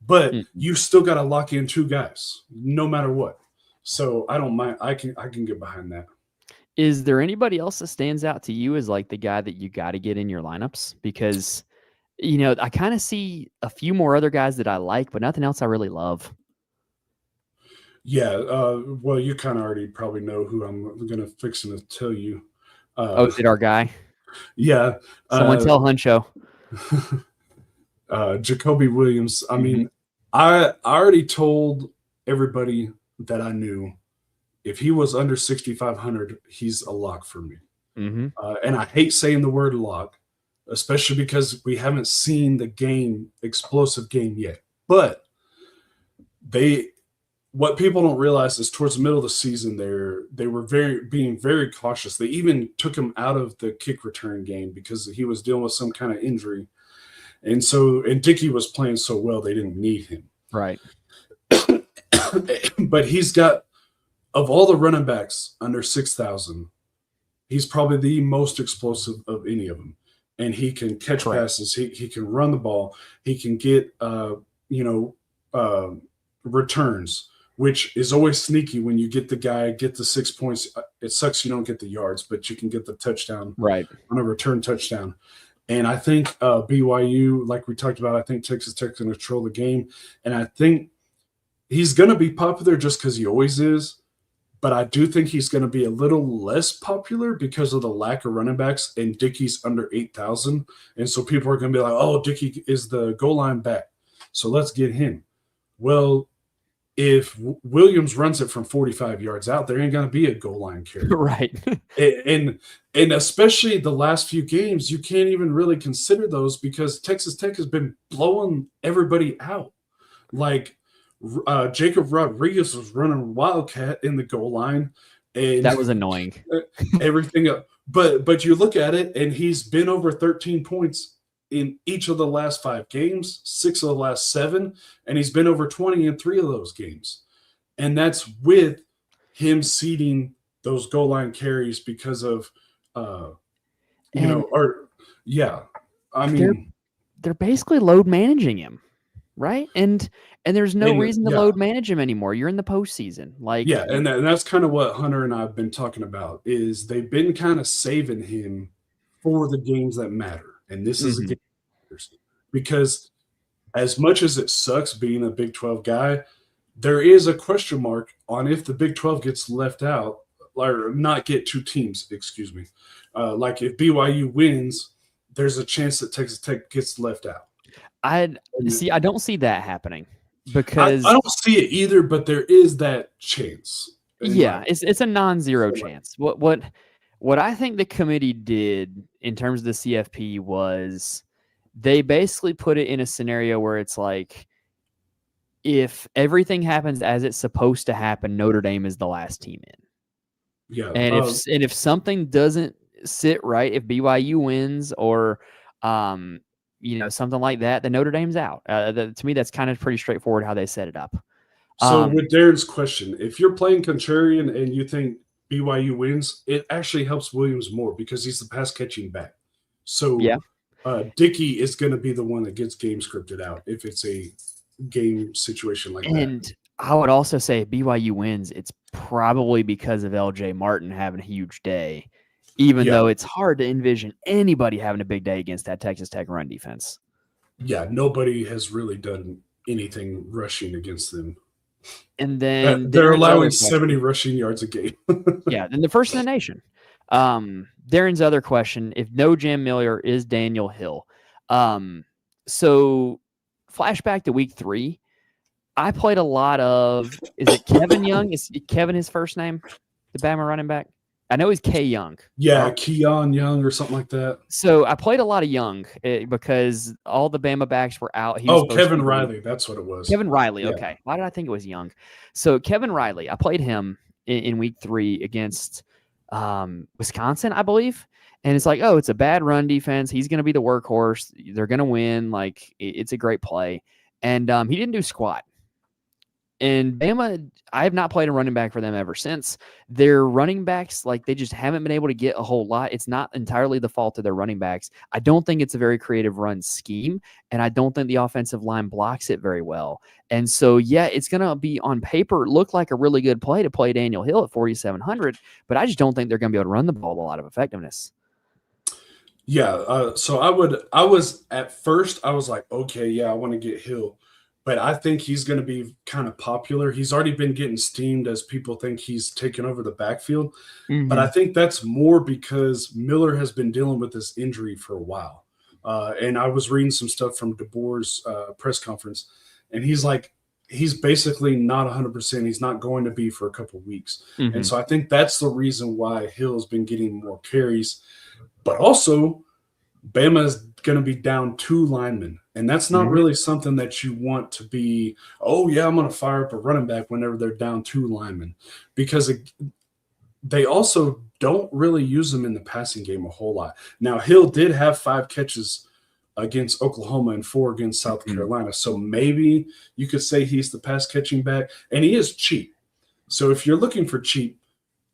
Speaker 2: But you still got to lock in 2 guys no matter what. So I don't mind. I can get behind that.
Speaker 1: Is there anybody else that stands out to you as like the guy that you got to get in your lineups? Because I kind of see a few more other guys that I like, but nothing else I really love.
Speaker 2: Yeah, well, you kind of already probably know who I'm going to fix and tell you.
Speaker 1: Is it our guy?
Speaker 2: Yeah.
Speaker 1: Someone tell Huncho.
Speaker 2: Jacoby Williams. I mean, I already told everybody that I knew, if he was under 6,500, he's a lock for me.
Speaker 1: Mm-hmm.
Speaker 2: And I hate saying the word lock, especially because we haven't seen the explosive game yet. But what people don't realize is towards the middle of the season, they were being very cautious. They even took him out of the kick return game because he was dealing with some kind of injury. And Dickey was playing so well, they didn't need him.
Speaker 1: Right.
Speaker 2: But he's got, of all the running backs under 6,000, he's probably the most explosive of any of them. And he can catch passes. He can run the ball. He can get, returns, which is always sneaky when you get the 6 points. It sucks you don't get the yards, but you can get the touchdown on a return touchdown. And I think BYU, like we talked about, I think Texas Tech is going to control the game. And I think he's going to be popular just because he always is. But I do think he's going to be a little less popular because of the lack of running backs, and Dickey's under 8,000. And so people are going to be like, oh, Dickey is the goal line back, so let's get him. Well, if Williams runs it from 45 yards out, there ain't going to be a goal line carry.
Speaker 1: Right.
Speaker 2: and especially the last few games, you can't even really consider those because Texas Tech has been blowing everybody out. Like, Jacob Rodriguez was running Wildcat in the goal line, and
Speaker 1: that was annoying.
Speaker 2: Everything else. But you look at it, and he's been over 13 points in each of the last 5 games, 6 of the last 7, and he's been over 20 in 3 of those games. And that's with him seeding those goal line carries because of
Speaker 1: they're basically load managing him. Right. And there's no reason to load manage him anymore. You're in the postseason.
Speaker 2: And that's kind of what Hunter and I have been talking about is they've been kind of saving him for the games that matter. And this is a game that matters. Because as much as it sucks being a Big 12 guy, there is a question mark on if the Big 12 gets left out or not get 2 teams, excuse me. Like if BYU wins, there's a chance that Texas Tech gets left out.
Speaker 1: I don't see that happening because
Speaker 2: I don't see it either, but there is that chance.
Speaker 1: Yeah, it's a non-zero chance. What I think the committee did in terms of the CFP was they basically put it in a scenario where it's like if everything happens as it's supposed to happen, Notre Dame is the last team in.
Speaker 2: Yeah,
Speaker 1: and if something doesn't sit right, if BYU wins or something like that, then Notre Dame's out. To me, that's kind of pretty straightforward how they set it up.
Speaker 2: So with Darren's question, if you're playing contrarian and you think BYU wins, it actually helps Williams more because he's the pass catching back. So Dickey is going to be the one that gets game scripted out if it's a game situation like that.
Speaker 1: And I would also say if BYU wins, it's probably because of LJ Martin having a huge day. Even though it's hard to envision anybody having a big day against that Texas Tech run defense.
Speaker 2: Yeah, nobody has really done anything rushing against them.
Speaker 1: And then
Speaker 2: they're allowing 70 rushing yards a game.
Speaker 1: Yeah, and the first in the nation. Darren's other question, if no Jam Miller, is Daniel Hill? So flashback to week 3. I played a lot of, is it Kevin Young? Is Kevin his first name? The Bama running back? I know he's K Young.
Speaker 2: Yeah, Keon Young or something like that.
Speaker 1: So I played a lot of Young because all the Bama backs were out.
Speaker 2: Kevin Riley. That's what it was.
Speaker 1: Kevin Riley. Yeah. Okay. Why did I think it was Young? So Kevin Riley, I played him in week 3 against Wisconsin, I believe. And it's like, it's a bad run defense. He's going to be the workhorse. They're going to win. Like, it's a great play. And he didn't do squat. And Bama, I have not played a running back for them ever since. Their running backs, they just haven't been able to get a whole lot. It's not entirely the fault of their running backs. I don't think it's a very creative run scheme, and I don't think the offensive line blocks it very well. And so, it's going to be on paper look like a really good play to play Daniel Hill at 4,700, but I just don't think they're going to be able to run the ball with a lot of effectiveness.
Speaker 2: Yeah, so I was like, okay, I want to get Hill. But I think he's going to be kind of popular. He's already been getting steamed as people think he's taken over the backfield. Mm-hmm. But I think that's more because Miller has been dealing with this injury for a while. And I was reading some stuff from DeBoer's press conference, and he's like, he's basically not 100%. He's not going to be for a couple of weeks.
Speaker 1: Mm-hmm.
Speaker 2: And so I think that's the reason why Hill's been getting more carries. But also, Bama is going to be down 2 linemen. And that's not really something that you want to be, oh, yeah, I'm going to fire up a running back whenever they're down 2 linemen. Because they also don't really use them in the passing game a whole lot. Now, Hill did have 5 catches against Oklahoma and 4 against South Carolina. So maybe you could say he's the pass catching back, and he is cheap. So if you're looking for cheap,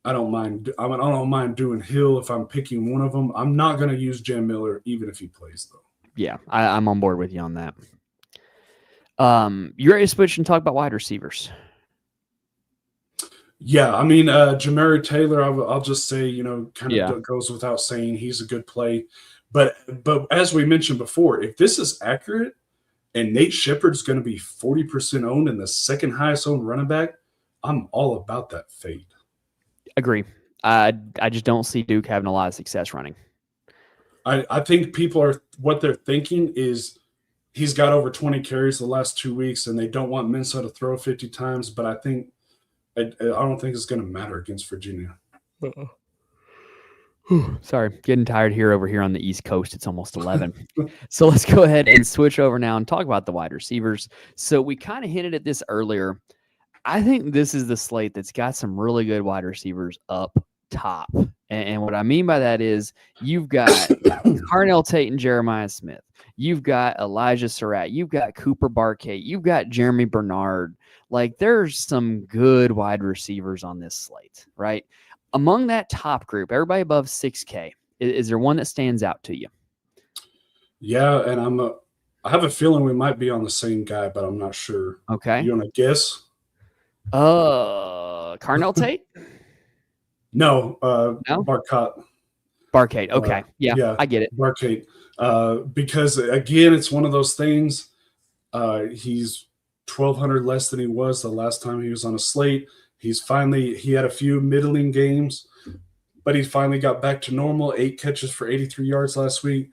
Speaker 2: I don't mind. I don't mind doing Hill if I'm picking one of them. I'm not going to use Jam Miller even if he plays though.
Speaker 1: Yeah, I'm on board with you on that. You ready to switch and talk about wide receivers?
Speaker 2: Yeah, I mean, Jamari Taylor, I'll just say, kind of goes without saying he's a good play. But as we mentioned before, if this is accurate and Nate Shepard's going to be 40% owned and the second highest owned running back, I'm all about that fade.
Speaker 1: Agree. I just don't see Duke having a lot of success running.
Speaker 2: I think what they're thinking is he's got over 20 carries the last 2 weeks and they don't want Minnesota to throw 50 times. But I don't think it's going to matter against Virginia.
Speaker 1: Sorry, getting tired over here on the East Coast. It's almost 11. So let's go ahead and switch over now and talk about the wide receivers. So we kind of hinted at this earlier. I think this is the slate that's got some really good wide receivers up top. And what I mean by that is you've got Carnell Tate and Jeremiah Smith. You've got Elijah Surratt. You've got Cooper Barkay. You've got Jeremy Bernard. Like, there's some good wide receivers on this slate, right? Among that top group, everybody above 6K, is there one that stands out to you?
Speaker 2: Yeah, and I have a feeling we might be on the same guy, but I'm not sure.
Speaker 1: Okay.
Speaker 2: You want to guess?
Speaker 1: Carnell Tate?
Speaker 2: No,
Speaker 1: No?
Speaker 2: Barkay.
Speaker 1: Okay. Yeah, I get it.
Speaker 2: Barkay. Because, again, it's one of those things. He's 1,200 less than he was the last time he was on a slate. He had a few middling games, but he finally got back to normal. 8 catches for 83 yards last week.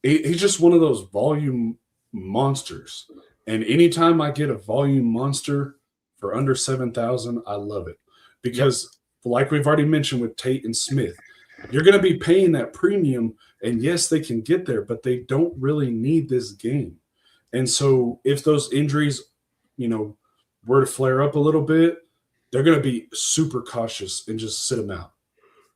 Speaker 2: He's just one of those volume monsters. And anytime I get a volume monster for under 7,000, I love it. Because like we've already mentioned with Tate and Smith, you're going to be paying that premium. And yes, they can get there, but they don't really need this game. And so if those injuries, were to flare up a little bit, they're going to be super cautious and just sit them out.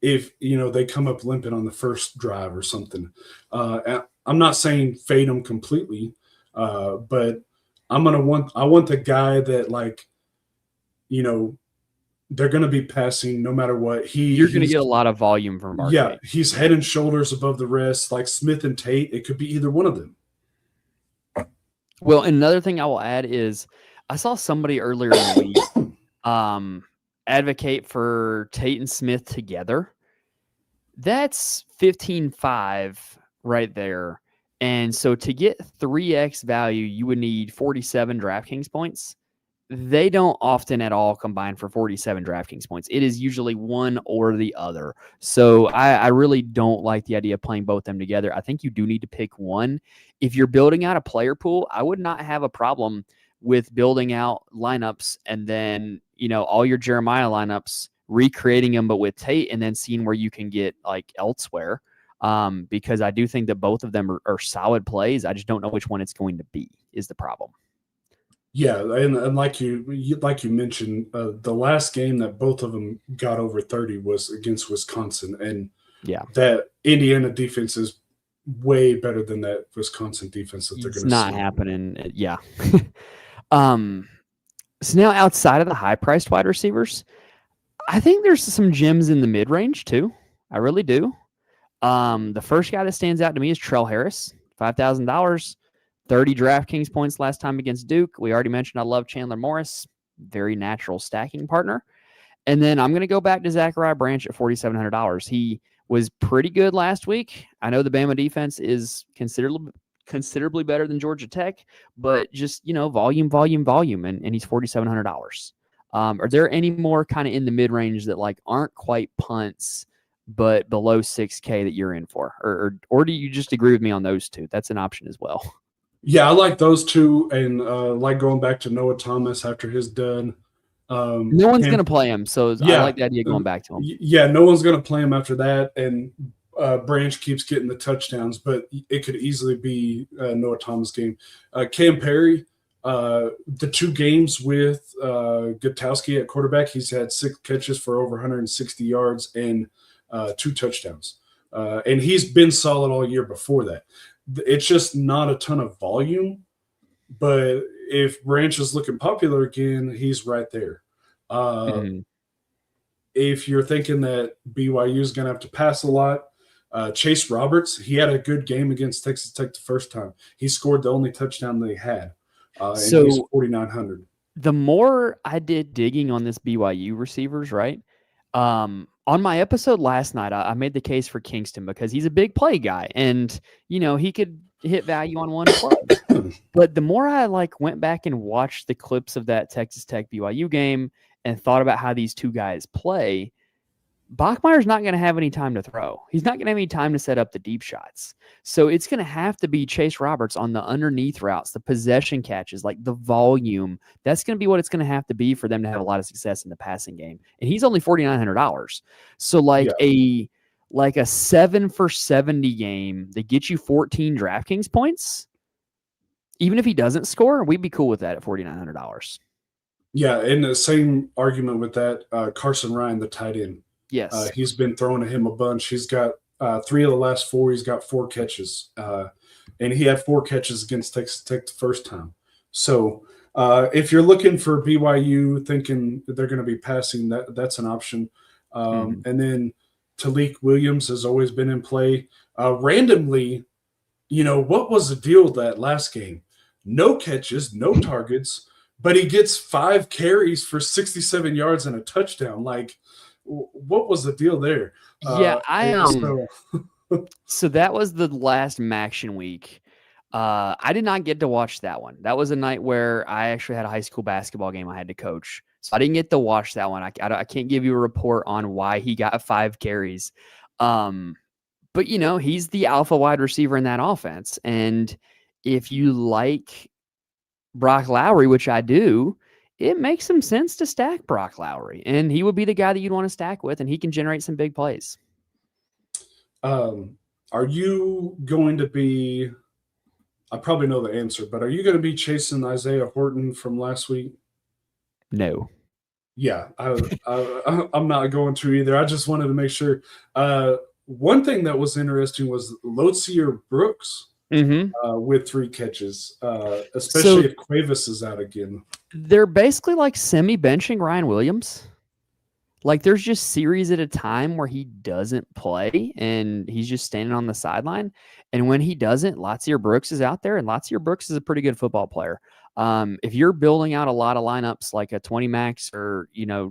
Speaker 2: If, they come up limping on the first drive or something. I'm not saying fade them completely, but I want the guy that, they're going to be passing no matter what. You're
Speaker 1: going to get a lot of volume from Barkay.
Speaker 2: Yeah, he's head and shoulders above the rest. Like Smith and Tate, it could be either one of them.
Speaker 1: Well, another thing I will add is I saw somebody earlier in the week advocate for Tate and Smith together. That's 15.5 right there. And so to get 3x value, you would need 47 DraftKings points. They don't often at all combine for 47 DraftKings points. It is usually one or the other. So I really don't like the idea of playing both of them together. I think you do need to pick one. If you're building out a player pool, I would not have a problem with building out lineups and then, all your Jeremiah lineups, recreating them, but with Tate, and then seeing where you can get elsewhere. Because I do think that both of them are solid plays. I just don't know which one it's going to be is the problem.
Speaker 2: Yeah, and like you mentioned, the last game that both of them got over 30 was against Wisconsin, and that Indiana defense is way better than that Wisconsin defense that they're going to see.
Speaker 1: It's not happening. Yeah. So now outside of the high-priced wide receivers, I think there's some gems in the mid-range too. I really do. The first guy that stands out to me is Trell Harris, $5,000. 30 DraftKings points last time against Duke. We already mentioned I love Chandler Morris, very natural stacking partner. And then I'm going to go back to Zachariah Branch at $4,700. He was pretty good last week. I know the Bama defense is considerably better than Georgia Tech, but just, volume, and he's $4,700. Are there any more kind of in the mid-range that aren't quite punts, but below 6K that you're in for? Or do you just agree with me on those two? That's an option as well.
Speaker 2: Yeah, I like those two, and like going back to Noah Thomas after his done.
Speaker 1: No one's
Speaker 2: Cam,
Speaker 1: going to play him, so I
Speaker 2: yeah,
Speaker 1: like the idea of going back to him.
Speaker 2: yeah, no one's going to play him after that, and Branch keeps getting the touchdowns, but it could easily be Noah Thomas game. Cam Perry, the 2 games with Gutowski at quarterback, he's had 6 catches for over 160 yards and 2 touchdowns. And he's been solid all year before that. It's just not a ton of volume, but if Branch is looking popular again, he's right there.
Speaker 1: Mhm.
Speaker 2: If you're thinking that BYU is going to have to pass a lot, Chase Roberts, he had a good game against Texas Tech the first time. He scored the only touchdown they had, and he's
Speaker 1: So
Speaker 2: 4,900.
Speaker 1: the more I did digging on this BYU receivers, right? On my episode last night, I made the case for Kingston because he's a big play guy, and he could hit value on one play. But the more I went back and watched the clips of that Texas Tech BYU game and thought about how these two guys play, Bachmeier's not going to have any time to throw. He's not going to have any time to set up the deep shots. So it's going to have to be Chase Roberts on the underneath routes, the possession catches, like the volume. That's going to be what it's going to have to be for them to have a lot of success in the passing game. And he's only $4,900. So
Speaker 2: Yeah.
Speaker 1: a 7 for 70 game that gets you 14 DraftKings points, even if he doesn't score, we'd be cool with that at $4,900.
Speaker 2: Yeah, and the same argument with that, Carson Ryan, the tight end.
Speaker 1: Yes.
Speaker 2: He's been throwing to him a bunch. He's got 3 of the last 4. He's got 4 catches, and he had 4 catches against Texas Tech the first time. So if you're looking for BYU, thinking they're going to be passing, that's an option. And then Talik Williams has always been in play. Randomly, what was the deal with that last game? No catches, no targets, but he gets 5 carries for 67 yards and a touchdown. Like, what was the deal there?
Speaker 1: Yeah,
Speaker 2: So
Speaker 1: So that was the last Maction week. I did not get to watch that one. That was a night where I actually had a high school basketball game I had to coach. So I didn't get to watch that one. I can't give you a report on why he got 5 carries. But, he's the alpha wide receiver in that offense. And if you like Brock Lowry, which I do, it makes some sense to stack Brock Lowry. And he would be the guy that you'd want to stack with, and he can generate some big plays.
Speaker 2: are you going to be – I probably know the answer, but are you going to be chasing Isaiah Horton from last week?
Speaker 1: No.
Speaker 2: Yeah, I'm not going to either. I just wanted to make sure. One thing that was interesting was Lotsier Brooks with 3 catches, especially if Cuevas is out again.
Speaker 1: They're basically like semi-benching Ryan Williams. Like there's just series at a time where he doesn't play and he's just standing on the sideline. And when he doesn't, Lotsier Brooks is out there, and Lotsier Brooks is a pretty good football player. If you're building out a lot of lineups like a 20 max or,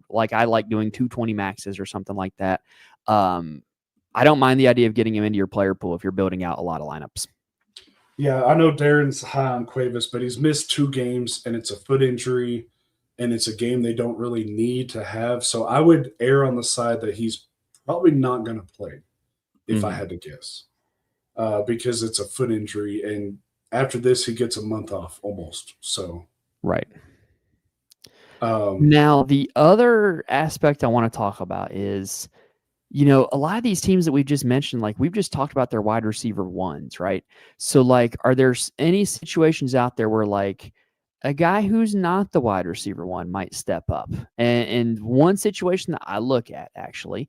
Speaker 1: like I like doing 220 maxes or something like that, I don't mind the idea of getting him into your player pool if you're building out a lot of lineups.
Speaker 2: Yeah, I know Darren's high on Cuevas, but he's missed 2 games, and it's a foot injury, and it's a game they don't really need to have. So I would err on the side that he's probably not going to play, if I had to guess, because it's a foot injury, and after this, he gets a month off almost. So
Speaker 1: right. Now, the other aspect I want to talk about is, a lot of these teams that we've just mentioned, like we've just talked about their wide receiver ones, right? So are there any situations out there where a guy who's not the wide receiver one might step up? And one situation that I look at actually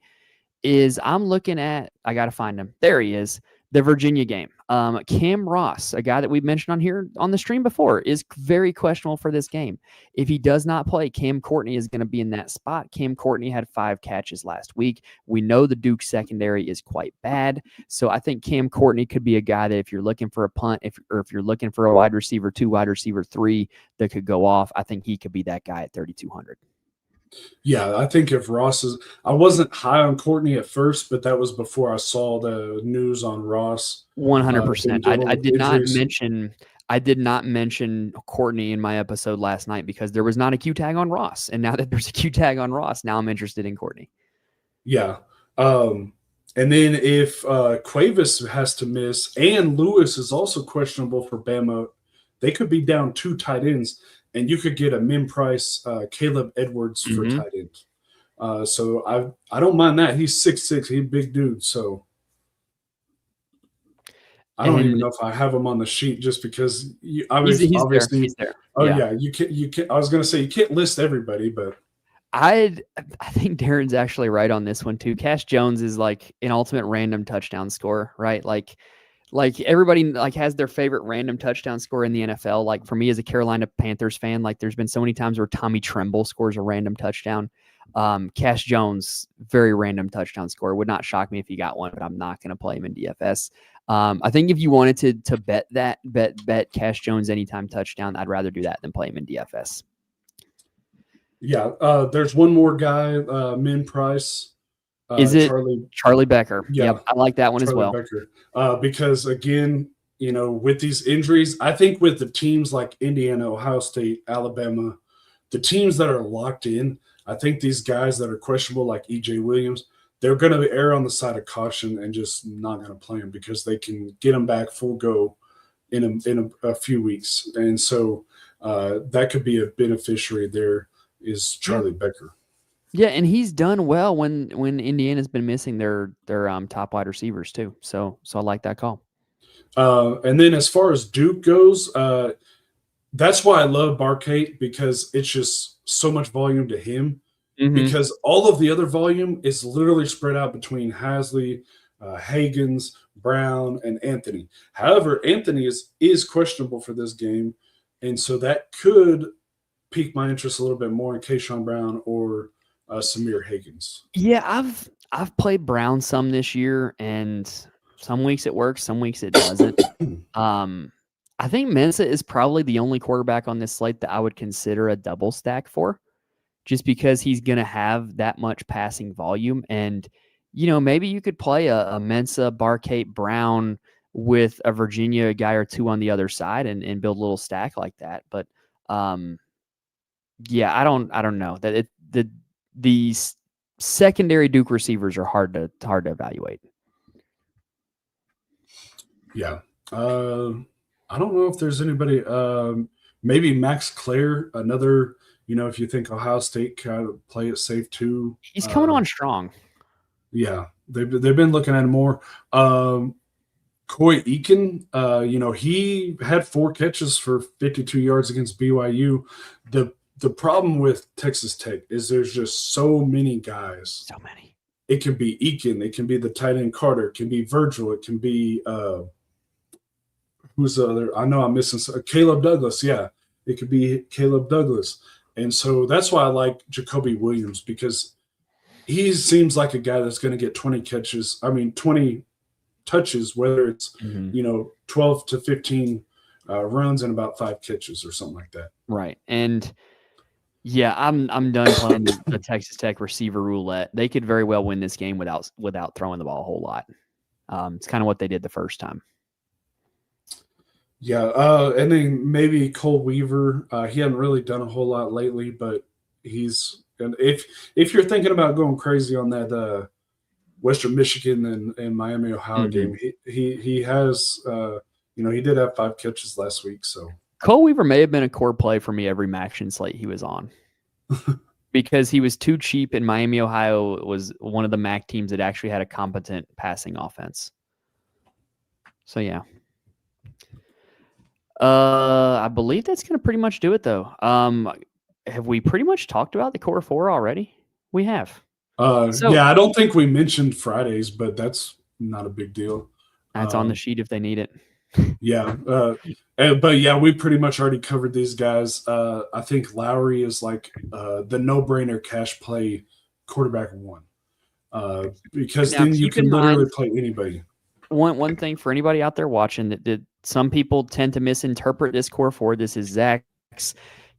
Speaker 1: is I got to find him. There he is. The Virginia game. Cam Ross, a guy that we've mentioned on here on the stream before, is very questionable for this game. If he does not play, Cam Courtney is going to be in that spot. Cam Courtney had 5 catches last week. We know the Duke secondary is quite bad. So I think Cam Courtney could be a guy that if you're looking for a punt, if you're looking for a wide receiver 2, wide receiver 3 that could go off, I think he could be that guy at 3,200.
Speaker 2: Yeah, I think if Ross is – I wasn't high on Courtney at first, but that was before I saw the news on Ross.
Speaker 1: 100%. I did not mention Courtney in my episode last night because there was not a Q tag on Ross. And now that there's a Q tag on Ross, now I'm interested in Courtney.
Speaker 2: Yeah. And then if Cuevas has to miss, and Lewis is also questionable for Bama, they could be down 2 tight ends, and you could get a min price Caleb Edwards for tight end. So I don't mind that. He's 6'6", he's a big dude. So I don't even know if I have him on the sheet just because obviously.
Speaker 1: He's there.
Speaker 2: Oh yeah, you can't. I was gonna say you can't list everybody, but
Speaker 1: I think Darren's actually right on this one too. Cash Jones is like an ultimate random touchdown scorer, right? Like everybody like has their favorite random touchdown score in the NFL. Like for me as a Carolina Panthers fan, like there's been so many times where Tommy Tremble scores a random touchdown. Cash Jones, very random touchdown score. Would not shock me if he got one, but I'm not going to play him in DFS. I think if you wanted to bet Cash Jones anytime touchdown, I'd rather do that than play him in DFS.
Speaker 2: Yeah, there's one more guy, min price.
Speaker 1: Is it Charlie Becker?
Speaker 2: Yeah,
Speaker 1: yep, I like that one
Speaker 2: Charlie
Speaker 1: as well.
Speaker 2: Becker. Because again, with these injuries, I think with the teams like Indiana, Ohio State, Alabama, the teams that are locked in, I think these guys that are questionable, like EJ Williams, they're going to err on the side of caution and just not going to play him because they can get him back full go in a few weeks. And so that could be a beneficiary there is Charlie Becker.
Speaker 1: Yeah, and he's done well when Indiana's been missing their top wide receivers too. So I like that call.
Speaker 2: And then as far as Duke goes, that's why I love Barkate because it's just so much volume to him. Because all of the other volume is literally spread out between Hasley, Higgins, Brown, and Anthony. However, Anthony is questionable for this game, and so that could pique my interest a little bit more in Keyshawn Brown or Samir Higgins.
Speaker 1: Yeah, I've played Brown some this year, and some weeks it works, some weeks it doesn't. I think Mensa is probably the only quarterback on this slate that I would consider a double stack for. Just because he's going to have that much passing volume. And, maybe you could play a Mensa, Barkate, Brown with a Virginia guy or two on the other side and build a little stack like that. But, yeah, I don't know that the secondary Duke receivers are hard to evaluate.
Speaker 2: Yeah. I don't know if there's anybody, maybe Max Clare, another, if you think Ohio State kind of play it safe too.
Speaker 1: He's coming on strong.
Speaker 2: Yeah, they've been looking at him more. Coy Eakin, he had 4 catches for 52 yards against BYU. The problem with Texas Tech is there's just so many guys.
Speaker 1: So many.
Speaker 2: It can be Eakin, it can be the tight end Carter, it can be Virgil, it can be who's the other? I know I'm missing Caleb Douglas. Yeah, it could be Caleb Douglas. And so that's why I like Jacoby Williams because he seems like a guy that's going to get 20 touches, whether it's, 12 to 15 runs and about 5 catches or something like that.
Speaker 1: Right. And yeah, I'm done playing the Texas Tech receiver roulette. They could very well win this game without throwing the ball a whole lot. It's kind of what they did the first time.
Speaker 2: Yeah, and then maybe Cole Weaver. He hasn't really done a whole lot lately, but and if you're thinking about going crazy on that Western Michigan and Miami Ohio game, he has he did have 5 catches last week. So
Speaker 1: Cole Weaver may have been a core play for me every Maction slate he was on because he was too cheap, and Miami Ohio was one of the MAC teams that actually had a competent passing offense. So yeah. I believe that's going to pretty much do it, though. Have we pretty much talked about the core 4 already? We have.
Speaker 2: Yeah, I don't think we mentioned Fridays, but that's not a big deal.
Speaker 1: That's on the sheet if they need it.
Speaker 2: Yeah. But yeah, we pretty much already covered these guys. I think Lowry is like the no-brainer cash play quarterback 1 because now, then you can literally play anybody.
Speaker 1: One thing for anybody out there watching that some people tend to misinterpret this core 4. This is Zach's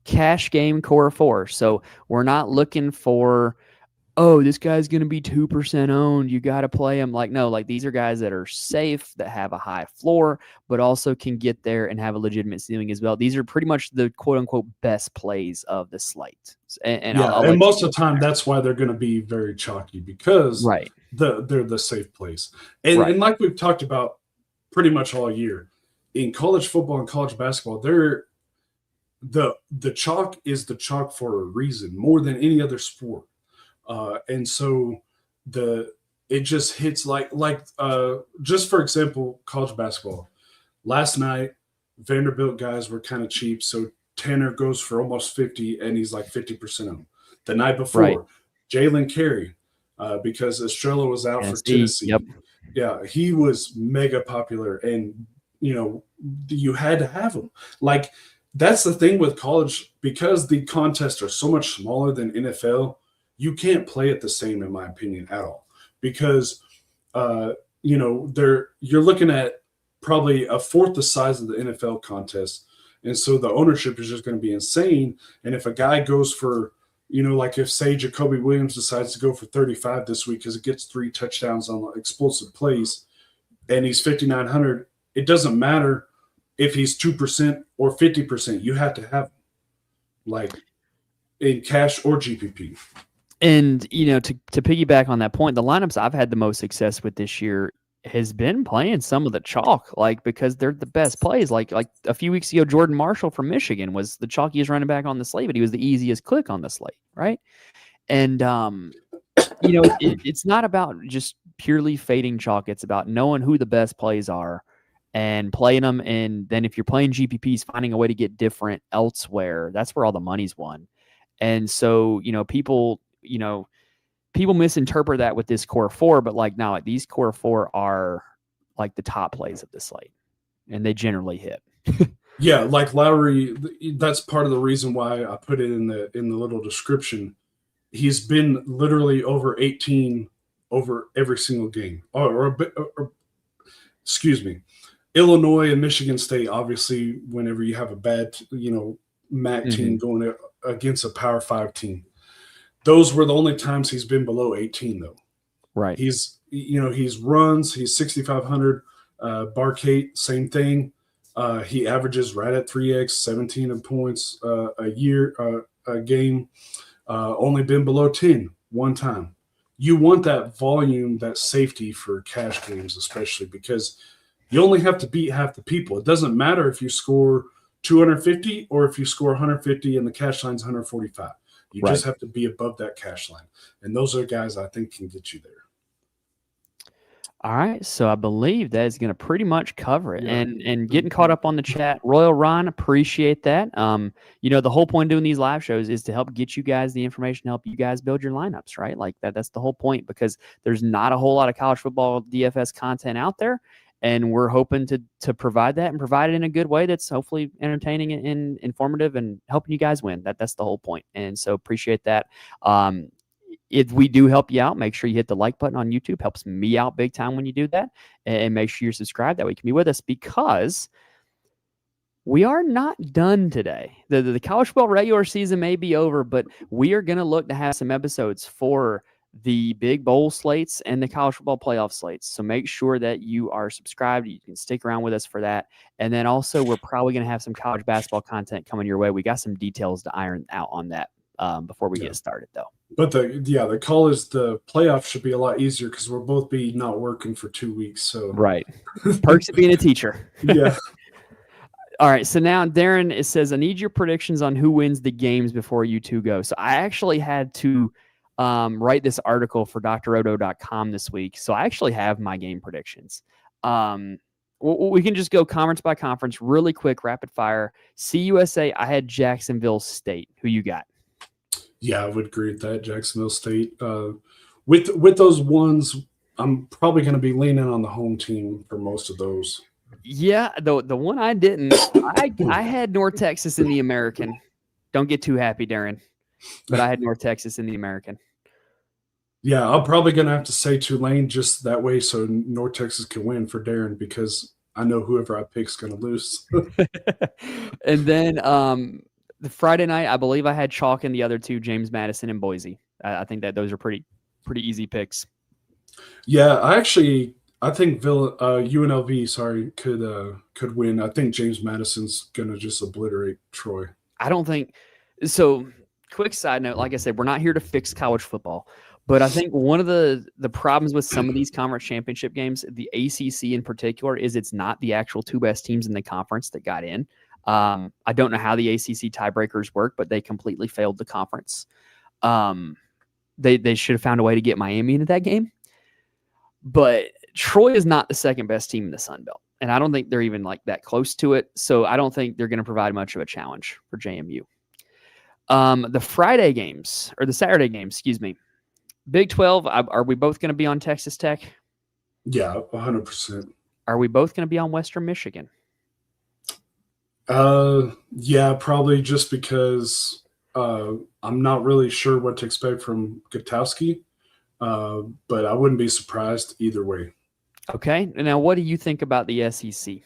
Speaker 1: cash game core 4. So we're not looking for, this guy's going to be 2% owned. You got to play him. No, these are guys that are safe, that have a high floor, but also can get there and have a legitimate ceiling as well. These are pretty much the quote unquote best plays of the slate. And
Speaker 2: most of the time, that's why they're going to be very chalky because they're the safe plays. And like we've talked about pretty much all year, in college football and college basketball, the chalk is the chalk for a reason more than any other sport. And so it just hits just for example, college basketball. Last night, Vanderbilt guys were kind of cheap, so Tanner goes for almost 50, and he's like 50% of them. The night before,
Speaker 1: Right.
Speaker 2: Jalen Carey, because Estrella was out for Tennessee.
Speaker 1: Yep.
Speaker 2: Yeah, he was mega popular, and you had to have him. Like, that's the thing with college, because the contests are so much smaller than NFL. You can't play it the same, in my opinion, at all, because you're looking at probably a fourth the size of the NFL contest. And so the ownership is just going to be insane. And if a guy goes for, like if say Jacoby Williams decides to go for 35 this week because it gets 3 touchdowns on explosive plays and he's 5,900, it doesn't matter if he's 2% or 50%. You have to have him, like in cash or GPP.
Speaker 1: And, to piggyback on that point, the lineups I've had the most success with this year has been playing some of the chalk, because they're the best plays. Like a few weeks ago, Jordan Marshall from Michigan was the chalkiest running back on the slate, but he was the easiest click on the slate, right? And it's not about just purely fading chalk. It's about knowing who the best plays are and playing them. And then if you're playing GPPs, finding a way to get different elsewhere. That's where all the money's won. And so people misinterpret that with this core 4, but now these core 4 are like the top plays of the slate, and they generally hit.
Speaker 2: Yeah, like Lowry, that's part of the reason why I put it in the little description. He's been literally over 18 over every single game. Or excuse me, Illinois and Michigan State. Obviously, whenever you have a bad, MAC team going against a Power 5 team. Those were the only times he's been below 18, though.
Speaker 1: Right.
Speaker 2: He's runs. He's 6,500. Barcate, same thing. He averages right at 3x, 17 in points a game. Only been below 10 one time. You want that volume, that safety for cash games, especially because you only have to beat half the people. It doesn't matter if you score 250 or if you score 150 and the cash line's 145. You just have to be above that cash line. And those are guys I think can get you there.
Speaker 1: All right. So I believe that is going to pretty much cover it. Yeah. And getting caught up on the chat, Royal Ron, appreciate that. The whole point of doing these live shows is to help get you guys the information, help you guys build your lineups, right? Like that's the whole point, because there's not a whole lot of college football DFS content out there. And we're hoping to provide that and provide it in a good way that's hopefully entertaining and informative and helping you guys win. That's the whole point. And so appreciate that. If we do help you out, make sure you hit the like button on YouTube. Helps me out big time when you do that. And make sure you're subscribed. That way you can be with us, because we are not done today. The college football regular season may be over, but we are going to look to have some episodes for the big bowl slates and the college football playoff slates. So make sure that you are subscribed. You can stick around with us for that. And then also, we're probably going to have some college basketball content coming your way. We got some details to iron out on that before we get started, though.
Speaker 2: But the playoff should be a lot easier because we'll both be not working for 2 weeks. So
Speaker 1: right. Perks of being a teacher.
Speaker 2: Yeah.
Speaker 1: All right. So now, Darren, it says, I need your predictions on who wins the games before you two go. So I actually had to write this article for drroto.com this week. So I actually have my game predictions. We can just go conference by conference really quick, rapid fire. CUSA, I had Jacksonville State. Who you got?
Speaker 2: Yeah, I would agree with that. Jacksonville State. With those ones, I'm probably going to be leaning on the home team for most of those.
Speaker 1: Yeah, the one I didn't. I had North Texas in the American. Don't get too happy, Darren. But I had North Texas in the American.
Speaker 2: Yeah, I'm probably going to have to say Tulane just that way so North Texas can win for Darren, because I know whoever I pick is going to lose.
Speaker 1: And then the Friday night, I believe I had chalk in the other two, James Madison and Boise. I think that those are pretty easy picks.
Speaker 2: Yeah, I think UNLV, could win. I think James Madison's going to just obliterate Troy.
Speaker 1: I don't think so. quick side note, like I said, we're not here to fix college football, but I think one of the problems with some of these conference championship games, the ACC in particular, is it's not the actual two best teams in the conference that got in. I don't know how the ACC tiebreakers work, but they completely failed the conference. They should have found a way to get Miami into that game. But Troy is not the second best team in the Sun Belt, and I don't think they're even like that close to it. So I don't think they're going to provide much of a challenge for JMU. The Friday games, or the Saturday games, excuse me. Big 12, are we both going to be on Texas Tech?
Speaker 2: Yeah, 100%.
Speaker 1: Are we both going to be on Western Michigan?
Speaker 2: Yeah, probably just because I'm not really sure what to expect from Gutowski, but I wouldn't be surprised either way.
Speaker 1: Okay. Now, what do you think about the SEC?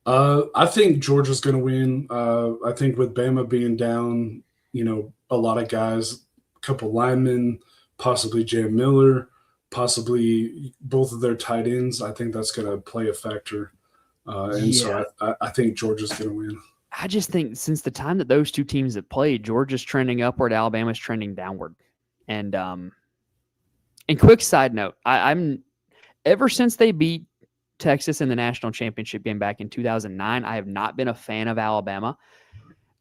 Speaker 2: I think Georgia's going to win. I think with Bama being down, a lot of guys, a couple linemen, possibly Jam Miller, possibly both of their tight ends, I think that's going to play a factor. So I think Georgia's going to win.
Speaker 1: I just think since the time that those two teams have played, Georgia's trending upward, Alabama's trending downward. And quick side note, I'm ever since they beat Texas in the national championship game back in 2009, I have not been a fan of Alabama.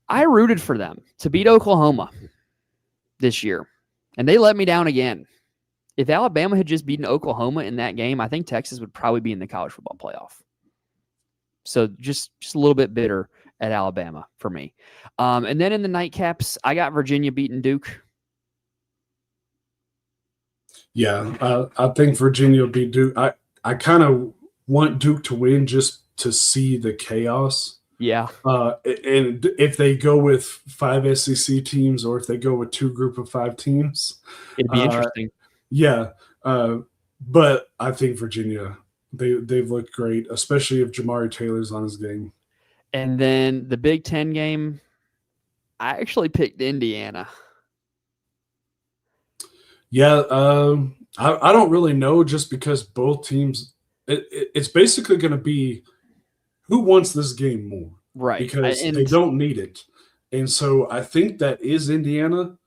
Speaker 1: I rooted for them to beat Oklahoma this year, and they let me down again. If Alabama had just beaten Oklahoma in that game, I think Texas would probably be in the college football playoff. So just a little bit bitter at Alabama for me. And then in the nightcaps, I got Virginia beating Duke.
Speaker 2: Yeah, I think Virginia will beat Duke. I kind of want Duke to win just to see the chaos.
Speaker 1: Yeah.
Speaker 2: And if they go with 5 SEC teams or if they go with 2 group of 5 teams.
Speaker 1: It'd be interesting.
Speaker 2: Yeah. But I think Virginia, they've looked great, especially if Jamari Taylor's on his game.
Speaker 1: And then the Big Ten game, I actually picked Indiana.
Speaker 2: Yeah, I don't really know just because both teams it's basically going to be who wants this game more.
Speaker 1: Right.
Speaker 2: Because they don't need it. And so I think that is Indiana,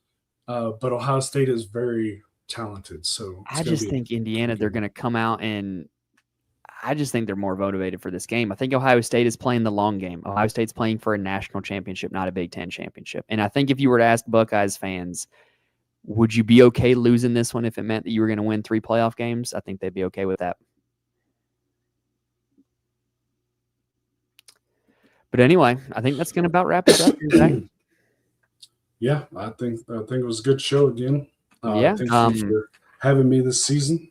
Speaker 2: but Ohio State is very talented. So
Speaker 1: I just think Indiana, they're going to come out and I just think they're more motivated for this game. I think Ohio State is playing the long game. Ohio State's playing for a national championship, not a Big Ten championship. And I think if you were to ask Buckeyes fans, would you be okay losing this one if it meant that you were going to win 3 playoff games? I think they'd be okay with that. But anyway, I think that's going to about wrap it up today.
Speaker 2: Yeah, I think it was a good show again.
Speaker 1: Yeah.
Speaker 2: Thank you for having me this season.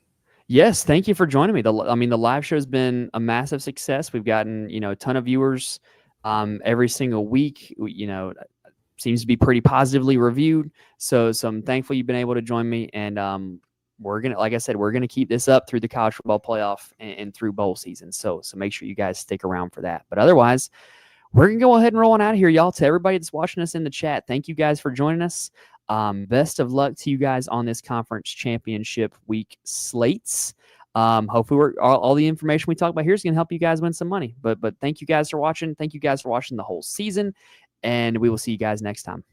Speaker 1: Yes, thank you for joining me. The live show has been a massive success. We've gotten, a ton of viewers every single week. Seems to be pretty positively reviewed. So I'm thankful you've been able to join me. And we're gonna keep this up through the college football playoff and through bowl season. So make sure you guys stick around for that. But otherwise, we're going to go ahead and roll on out of here, y'all. To everybody that's watching us in the chat, thank you guys for joining us. Best of luck to you guys on this conference championship week slates. Hopefully all the information we talk about here is going to help you guys win some money. But thank you guys for watching. Thank you guys for watching the whole season, and we will see you guys next time.